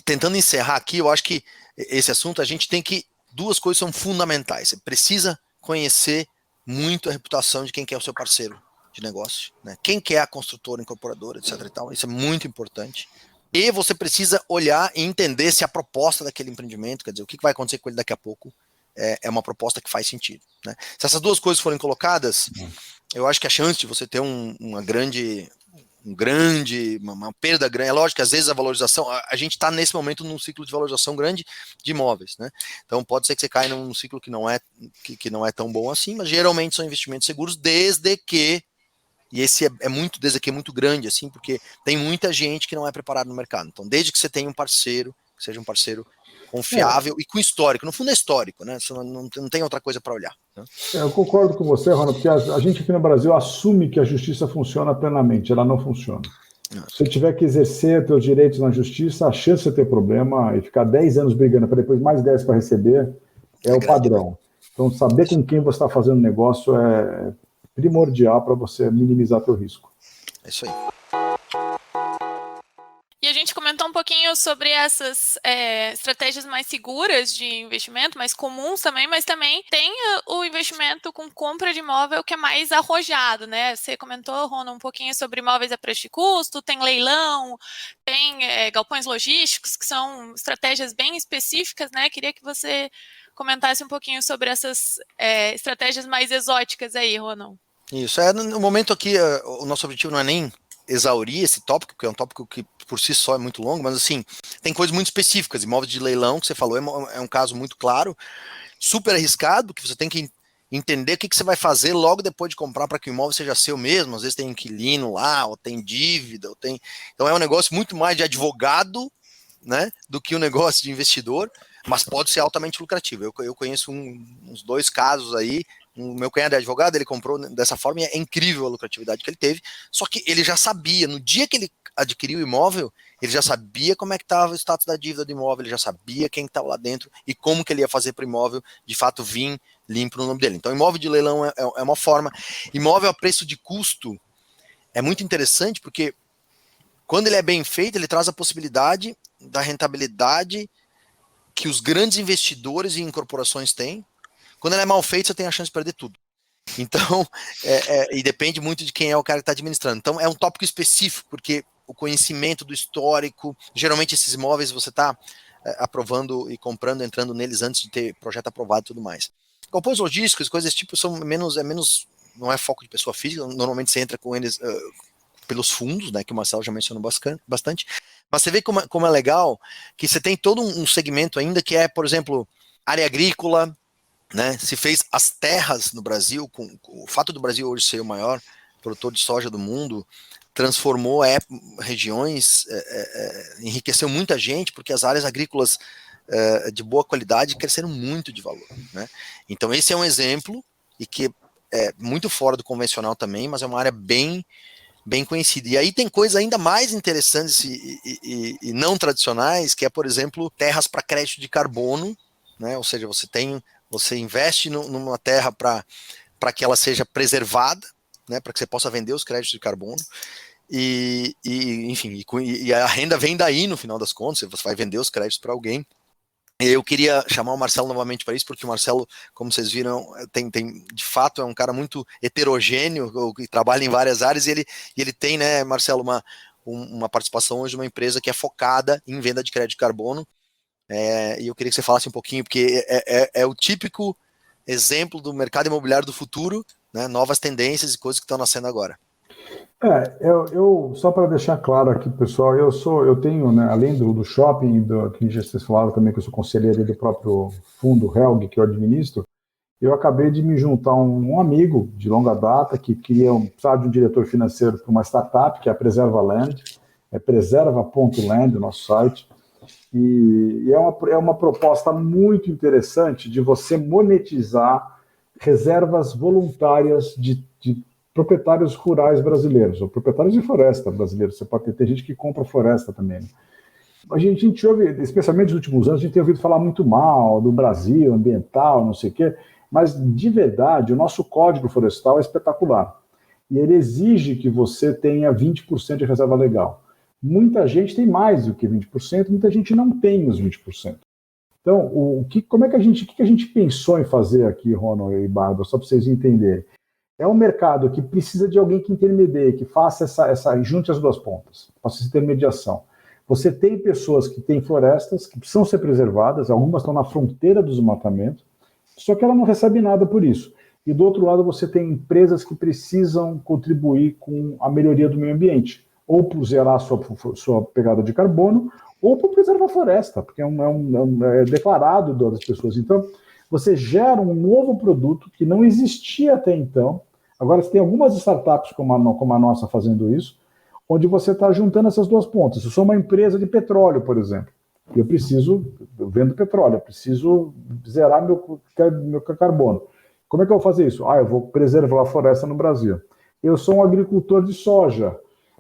tentando encerrar aqui, eu acho que esse assunto, a gente tem que, duas coisas são fundamentais, você precisa conhecer muito a reputação de quem que é o seu parceiro de negócio, né? Quem que é a construtora, incorporadora, etc e tal, isso é muito importante. E você precisa olhar e entender se a proposta daquele empreendimento, quer dizer, o que vai acontecer com ele daqui a pouco, é uma proposta que faz sentido, né? Se essas duas coisas forem colocadas, eu acho que a chance de você ter uma perda grande, é lógico que às vezes a valorização, a gente está nesse momento num ciclo de valorização grande de imóveis, né? Então pode ser que você caia num ciclo que não é tão bom assim, mas geralmente são investimentos seguros desde que, e esse desde aqui é muito grande, assim, porque tem muita gente que não é preparada no mercado. Então, desde que você tenha um parceiro, que seja um parceiro confiável e com histórico. No fundo é histórico, né? Você não tem outra coisa para olhar, né? Eu concordo com você, Ronald, porque a gente aqui no Brasil assume que a justiça funciona plenamente, ela não funciona. Se você tiver que exercer seus direitos na justiça, a chance de você ter problema e ficar 10 anos brigando para depois mais 10 para receber é o padrão. Então, saber com quem você está fazendo negócio é primordial para você minimizar seu risco. É isso aí. E a gente comentou um pouquinho sobre essas estratégias mais seguras de investimento, mais comuns também, mas também tem o investimento com compra de imóvel que é mais arrojado, né? Você comentou, Rona, um pouquinho sobre imóveis a preço de custo, tem leilão, tem galpões logísticos, que são estratégias bem específicas, né? Queria que você comentasse um pouquinho sobre essas estratégias mais exóticas aí, Rona. Isso, no momento aqui, o nosso objetivo não é nem exaurir esse tópico, que é um tópico que por si só é muito longo, mas assim, tem coisas muito específicas, imóveis de leilão, que você falou, é um caso muito claro, super arriscado, porque você tem que entender o que você vai fazer logo depois de comprar para que o imóvel seja seu mesmo, às vezes tem inquilino lá, ou tem dívida, então é um negócio muito mais de advogado, né, do que um negócio de investidor, mas pode ser altamente lucrativo. Eu conheço uns 2 casos aí. O meu cunhado é advogado, ele comprou dessa forma e é incrível a lucratividade que ele teve, só que ele já sabia, no dia que ele adquiriu o imóvel, ele já sabia como é que estava o status da dívida do imóvel, ele já sabia quem estava lá dentro e como que ele ia fazer para o imóvel, de fato, vir limpo no nome dele. Então, imóvel de leilão é uma forma. Imóvel a preço de custo é muito interessante, porque quando ele é bem feito, ele traz a possibilidade da rentabilidade que os grandes investidores e incorporações têm. Quando ele é mal feito, você tem a chance de perder tudo. Então, e depende muito de quem é o cara que está administrando. Então, é um tópico específico, porque o conhecimento do histórico, geralmente esses imóveis você está aprovando e comprando, entrando neles antes de ter projeto aprovado e tudo mais. Galpões logísticos, coisas desse tipo, são menos, não é foco de pessoa física, normalmente você entra com eles pelos fundos, né, que o Marcelo já mencionou bastante, mas você vê como é legal que você tem todo um segmento ainda que é, por exemplo, área agrícola, né, se fez as terras no Brasil, com o fato do Brasil hoje ser o maior produtor de soja do mundo, transformou regiões, enriqueceu muita gente, porque as áreas agrícolas de boa qualidade cresceram muito de valor, né? Então esse é um exemplo, e que é muito fora do convencional também, mas é uma área bem conhecida. E aí tem coisas ainda mais interessantes e não tradicionais, que é, por exemplo, terras para crédito de carbono, né? Ou seja, você investe numa terra para que ela seja preservada, né, para que você possa vender os créditos de carbono, enfim, a renda vem daí no final das contas, você vai vender os créditos para alguém. Eu queria chamar o Marcelo novamente para isso, porque o Marcelo, como vocês viram, de fato é um cara muito heterogêneo, que trabalha em várias áreas, e ele tem, né, Marcelo, uma participação hoje de uma empresa que é focada em venda de crédito de carbono. E eu queria que você falasse um pouquinho, porque é o típico exemplo do mercado imobiliário do futuro, né, novas tendências e coisas que estão nascendo agora. Eu só para deixar claro aqui, pessoal, eu tenho, né, além do shopping, que vocês falaram também, que eu sou conselheiro do próprio fundo Helg, que eu administro, eu acabei de me juntar a um amigo de longa data que precisava de um diretor financeiro para uma startup, que é a Preserva Land, é preserva.land, o nosso site, e é uma proposta muito interessante de você monetizar reservas voluntárias de proprietários rurais brasileiros, ou proprietários de floresta brasileiros. Você pode ter gente que compra floresta também, né? A gente ouve, especialmente nos últimos anos, a gente tem ouvido falar muito mal do Brasil, ambiental, não sei o quê, mas de verdade, o nosso Código Florestal é espetacular. E ele exige que você tenha 20% de reserva legal. Muita gente tem mais do que 20%, muita gente não tem os 20%. Então, como é que a gente pensou em fazer aqui, Ronald e Bárbara, só para vocês entenderem? É um mercado que precisa de alguém que intermedie, que faça junte as duas pontas, faça essa intermediação. Você tem pessoas que têm florestas que precisam ser preservadas, algumas estão na fronteira do desmatamento, só que ela não recebe nada por isso. E do outro lado você tem empresas que precisam contribuir com a melhoria do meio ambiente, ou por zerar a sua pegada de carbono, ou por preservar a floresta, porque é declarado das pessoas. Então, você gera um novo produto que não existia até então. Agora, você tem algumas startups como a nossa fazendo isso, onde você está juntando essas duas pontas. Eu sou uma empresa de petróleo, por exemplo. Eu vendo petróleo, eu preciso zerar meu carbono. Como é que eu vou fazer isso? Eu vou preservar a floresta no Brasil. Eu sou um agricultor de soja,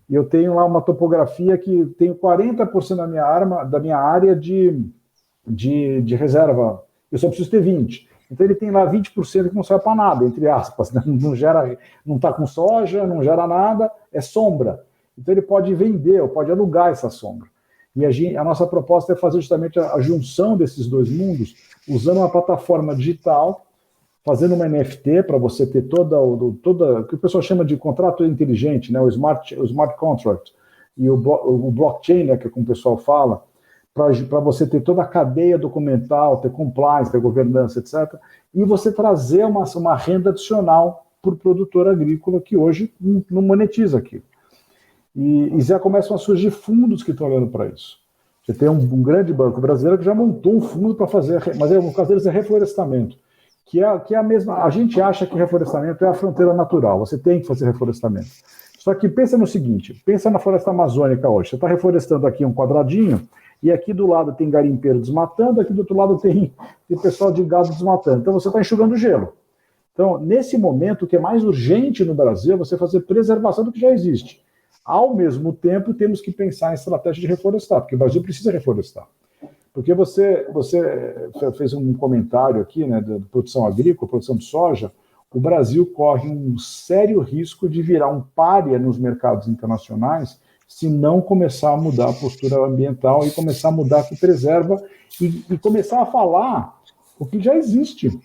e eu tenho lá uma topografia que tenho 40% da minha área de reserva. Eu só preciso ter 20%. Então ele tem lá 20% que não serve para nada, entre aspas, né? Não está com soja, não gera nada, é sombra. Então ele pode vender ou pode alugar essa sombra. E a nossa proposta é fazer justamente a junção desses dois mundos, usando uma plataforma digital, fazendo uma NFT para você ter toda o que o pessoal chama de contrato inteligente, né, o smart contract, e o blockchain, né, que é como o pessoal fala, para você ter toda a cadeia documental, ter compliance, ter governança, etc., e você trazer uma renda adicional para o produtor agrícola que hoje não monetiza aquilo. E já começam a surgir fundos que estão olhando para isso. Você tem um grande banco brasileiro que já montou um fundo para fazer, mas o caso deles é reflorestamento, que é a mesma. A gente acha que reflorestamento é a fronteira natural, você tem que fazer reflorestamento. Só que pensa no seguinte, pensa na floresta amazônica hoje, você está reflorestando aqui um quadradinho, e aqui do lado tem garimpeiro desmatando, aqui do outro lado tem pessoal de gado desmatando. Então você está enxugando gelo. Então, nesse momento, o que é mais urgente no Brasil é você fazer preservação do que já existe. Ao mesmo tempo, temos que pensar em estratégia de reflorestar, porque o Brasil precisa reflorestar. Porque você fez um comentário aqui, né, de produção agrícola, produção de soja, o Brasil corre um sério risco de virar um pária nos mercados internacionais se não começar a mudar a postura ambiental e começar a mudar o que preserva e começar a falar o que já existe.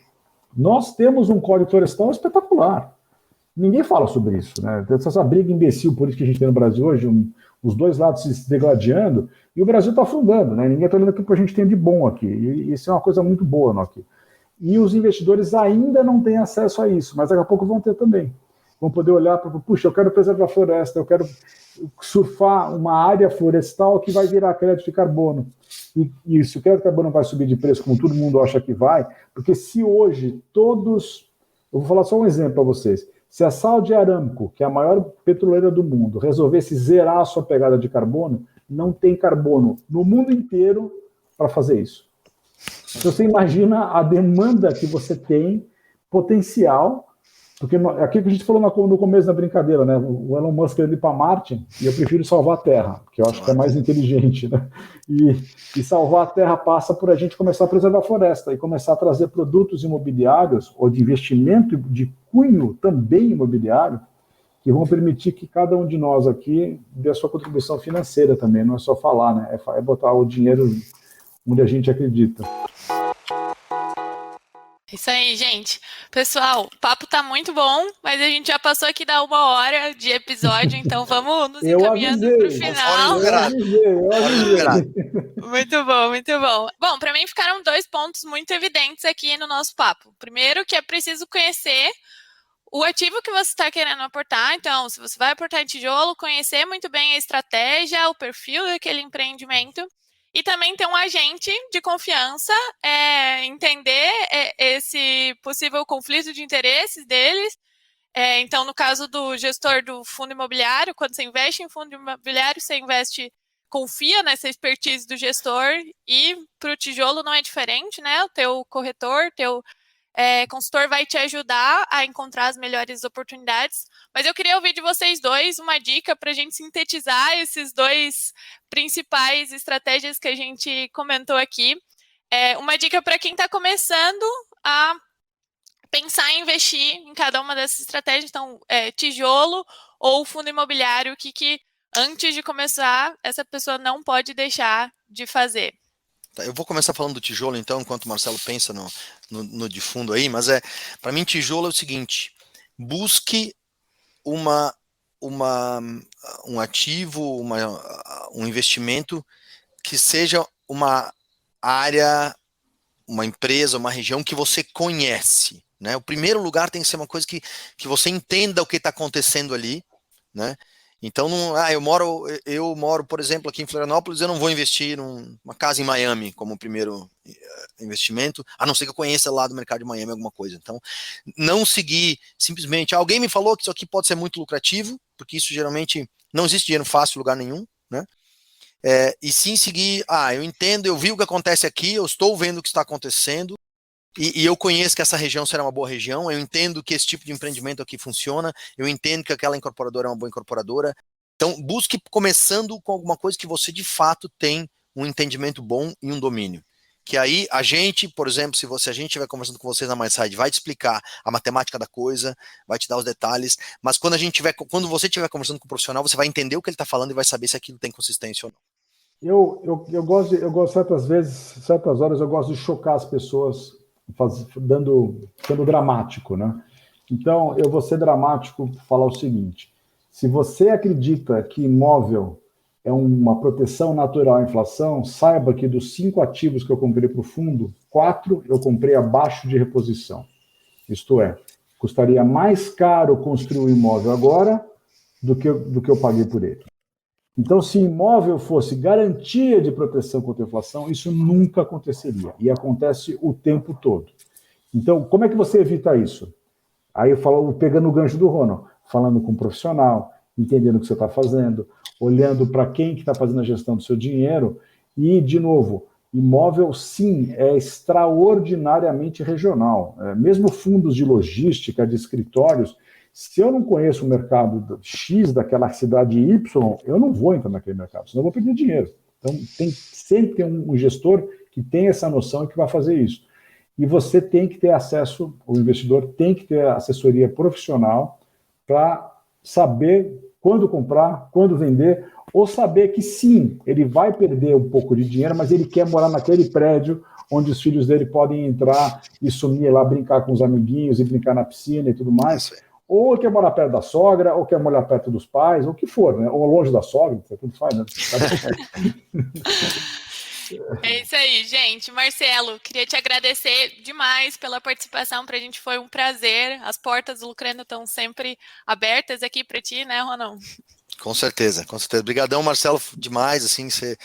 Nós temos um Código Florestal espetacular. Ninguém fala sobre isso, né? Tem essa briga imbecil política que a gente tem no Brasil hoje, os dois lados se degladiando, e o Brasil está afundando, né? Ninguém está olhando o que a gente tem de bom aqui, e isso é uma coisa muito boa, não, aqui. E os investidores ainda não têm acesso a isso, mas daqui a pouco vão ter também. Vão poder olhar para, puxa, eu quero preservar a floresta, eu quero surfar uma área florestal que vai virar crédito de carbono. E se o crédito de carbono vai subir de preço, como todo mundo acha que vai, porque se hoje todos... Eu vou falar só um exemplo para vocês. Se a Saudi Aramco, que é a maior petroleira do mundo, resolvesse zerar a sua pegada de carbono, não tem carbono no mundo inteiro para fazer isso. Então você imagina a demanda que você tem, potencial, porque aquilo que a gente falou no começo da brincadeira, né? O Elon Musk quer ir para Marte e eu prefiro salvar a Terra, que eu acho que é mais inteligente, né? E salvar a Terra passa por a gente começar a preservar a floresta e começar a trazer produtos imobiliários ou de investimento de cunho também imobiliário que vão permitir que cada um de nós aqui dê a sua contribuição financeira também, não é só falar, né? É botar o dinheiro onde a gente acredita. Isso aí, gente. Pessoal, o papo tá muito bom, mas a gente já passou aqui da 1 hora de episódio, então vamos nos encaminhando para o final. Eu avisei. Muito bom, muito bom. Bom, para mim ficaram 2 pontos muito evidentes aqui no nosso papo. Primeiro, que é preciso conhecer o ativo que você está querendo aportar. Então, se você vai aportar em tijolo, conhecer muito bem a estratégia, o perfil daquele empreendimento. E também ter um agente de confiança, entender esse possível conflito de interesses deles. Então, no caso do gestor do fundo imobiliário, quando você investe em fundo imobiliário, você confia nessa expertise do gestor, e para o tijolo não é diferente, né? O teu corretor, teu consultor vai te ajudar a encontrar as melhores oportunidades. Mas eu queria ouvir de vocês dois uma dica para a gente sintetizar esses 2 principais estratégias que a gente comentou aqui. Uma dica para quem está começando a pensar em investir em cada uma dessas estratégias. Então, tijolo ou fundo imobiliário, o que antes de começar essa pessoa não pode deixar de fazer? Eu vou começar falando do tijolo, então, enquanto o Marcelo pensa no de fundo aí, mas para mim, tijolo é o seguinte: busque um ativo, um investimento que seja uma área, uma empresa, uma região que você conhece, né? O primeiro lugar tem que ser uma coisa que você entenda o que está acontecendo ali, né? Então, eu moro, por exemplo, aqui em Florianópolis, eu não vou investir numa casa em Miami como primeiro investimento, a não ser que eu conheça lá do mercado de Miami alguma coisa. Então, não seguir simplesmente, alguém me falou que isso aqui pode ser muito lucrativo, porque isso geralmente não existe dinheiro fácil em lugar nenhum, né? E sim seguir, eu entendo, eu vi o que acontece aqui, eu estou vendo o que está acontecendo, e eu conheço que essa região será uma boa região, eu entendo que esse tipo de empreendimento aqui funciona, eu entendo que aquela incorporadora é uma boa incorporadora. Então, busque começando com alguma coisa que você de fato tem um entendimento bom e um domínio. Que aí a gente, por exemplo, se a gente estiver conversando com vocês na MySide, vai te explicar a matemática da coisa, vai te dar os detalhes, mas quando você estiver conversando com o profissional, você vai entender o que ele está falando e vai saber se aquilo tem consistência ou não. Eu gosto certas vezes, certas horas, eu gosto de chocar as pessoas, sendo dramático, né? Então, eu vou ser dramático, falar o seguinte: se você acredita que imóvel é uma proteção natural à inflação, saiba que dos 5 ativos que eu comprei para o fundo, 4 eu comprei abaixo de reposição. Isto é, custaria mais caro construir o imóvel agora do que eu paguei por ele. Então, se imóvel fosse garantia de proteção contra a inflação, isso nunca aconteceria. E acontece o tempo todo. Então, como é que você evita isso? Aí eu falo, pegando o gancho do Ronald, falando com um profissional, entendendo o que você está fazendo, olhando para quem que está fazendo a gestão do seu dinheiro. E, de novo, imóvel, sim, é extraordinariamente regional. Mesmo fundos de logística, de escritórios, se eu não conheço o mercado X daquela cidade Y, eu não vou entrar naquele mercado, senão eu vou perder dinheiro. Então, sempre tem um gestor que tem essa noção e que vai fazer isso. E você tem que ter acesso, o investidor tem que ter assessoria profissional para saber quando comprar, quando vender, ou saber que sim, ele vai perder um pouco de dinheiro, mas ele quer morar naquele prédio onde os filhos dele podem entrar e sumir lá, brincar com os amiguinhos e brincar na piscina e tudo mais. Ou quer morar perto da sogra, ou quer morar perto dos pais, ou o que for, né? Ou longe da sogra, tudo faz, né? É isso aí, gente. Marcelo, queria te agradecer demais pela participação. Para a gente foi um prazer. As portas do Lucrando estão sempre abertas aqui para ti, né, Ronão? Com certeza, com certeza. Obrigadão, Marcelo, demais, assim, você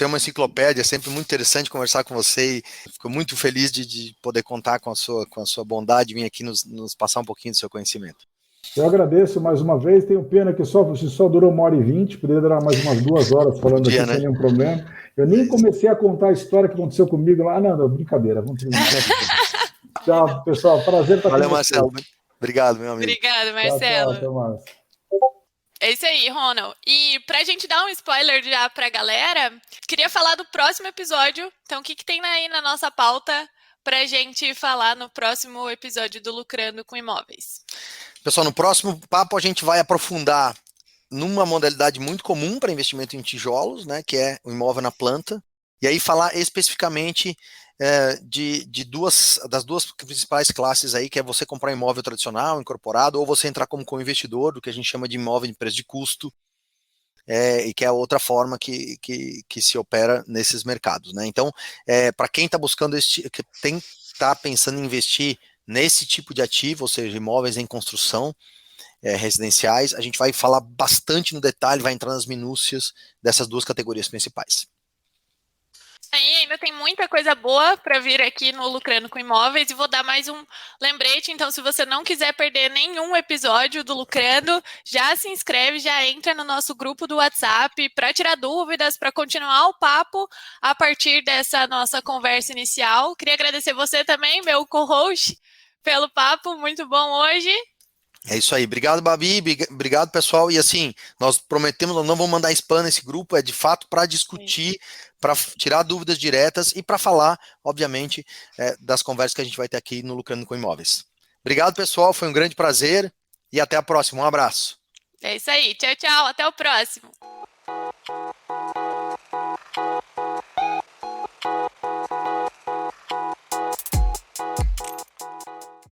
é uma enciclopédia, é sempre muito interessante conversar com você e fico muito feliz de poder contar com a sua bondade, vir aqui nos passar um pouquinho do seu conhecimento. Eu agradeço mais uma vez, tenho pena que só durou 1h20, poderia durar mais umas 2 horas falando aqui, né? Sem nenhum problema. Eu nem comecei a contar a história que aconteceu comigo lá. Não, brincadeira, vamos terminar. Tchau, pessoal, prazer estar Valeu, Marcelo. Obrigado, meu amigo. Obrigado, Marcelo. Tchau, até mais. É isso aí, Ronald. E pra gente dar um spoiler já pra galera, queria falar do próximo episódio. Então, o que tem aí na nossa pauta pra gente falar no próximo episódio do Lucrando com Imóveis? Pessoal, no próximo papo a gente vai aprofundar numa modalidade muito comum para investimento em tijolos, né, que é o imóvel na planta, e aí falar especificamente das duas principais classes aí, que é você comprar imóvel tradicional, incorporado, ou você entrar como co-investidor, do que a gente chama de imóvel de preço de custo, e que é a outra forma que se opera nesses mercados, né? Então, para quem está buscando está pensando em investir nesse tipo de ativo, ou seja, imóveis em construção, residenciais, a gente vai falar bastante no detalhe, vai entrar nas minúcias dessas duas categorias principais. Aí ainda tem muita coisa boa para vir aqui no Lucrando com Imóveis e vou dar mais um lembrete, então se você não quiser perder nenhum episódio do Lucrando, já se inscreve, já entra no nosso grupo do WhatsApp para tirar dúvidas, para continuar o papo a partir dessa nossa conversa inicial. Queria agradecer você também, meu co-host, pelo papo, muito bom hoje. É isso aí, obrigado, Babi, obrigado, pessoal, e assim, nós prometemos, nós não vamos mandar spam nesse grupo, é de fato para discutir, para tirar dúvidas diretas e para falar, obviamente, das conversas que a gente vai ter aqui no Lucrando com Imóveis. Obrigado, pessoal, foi um grande prazer e até a próxima, um abraço. É isso aí, tchau, tchau, até o próximo.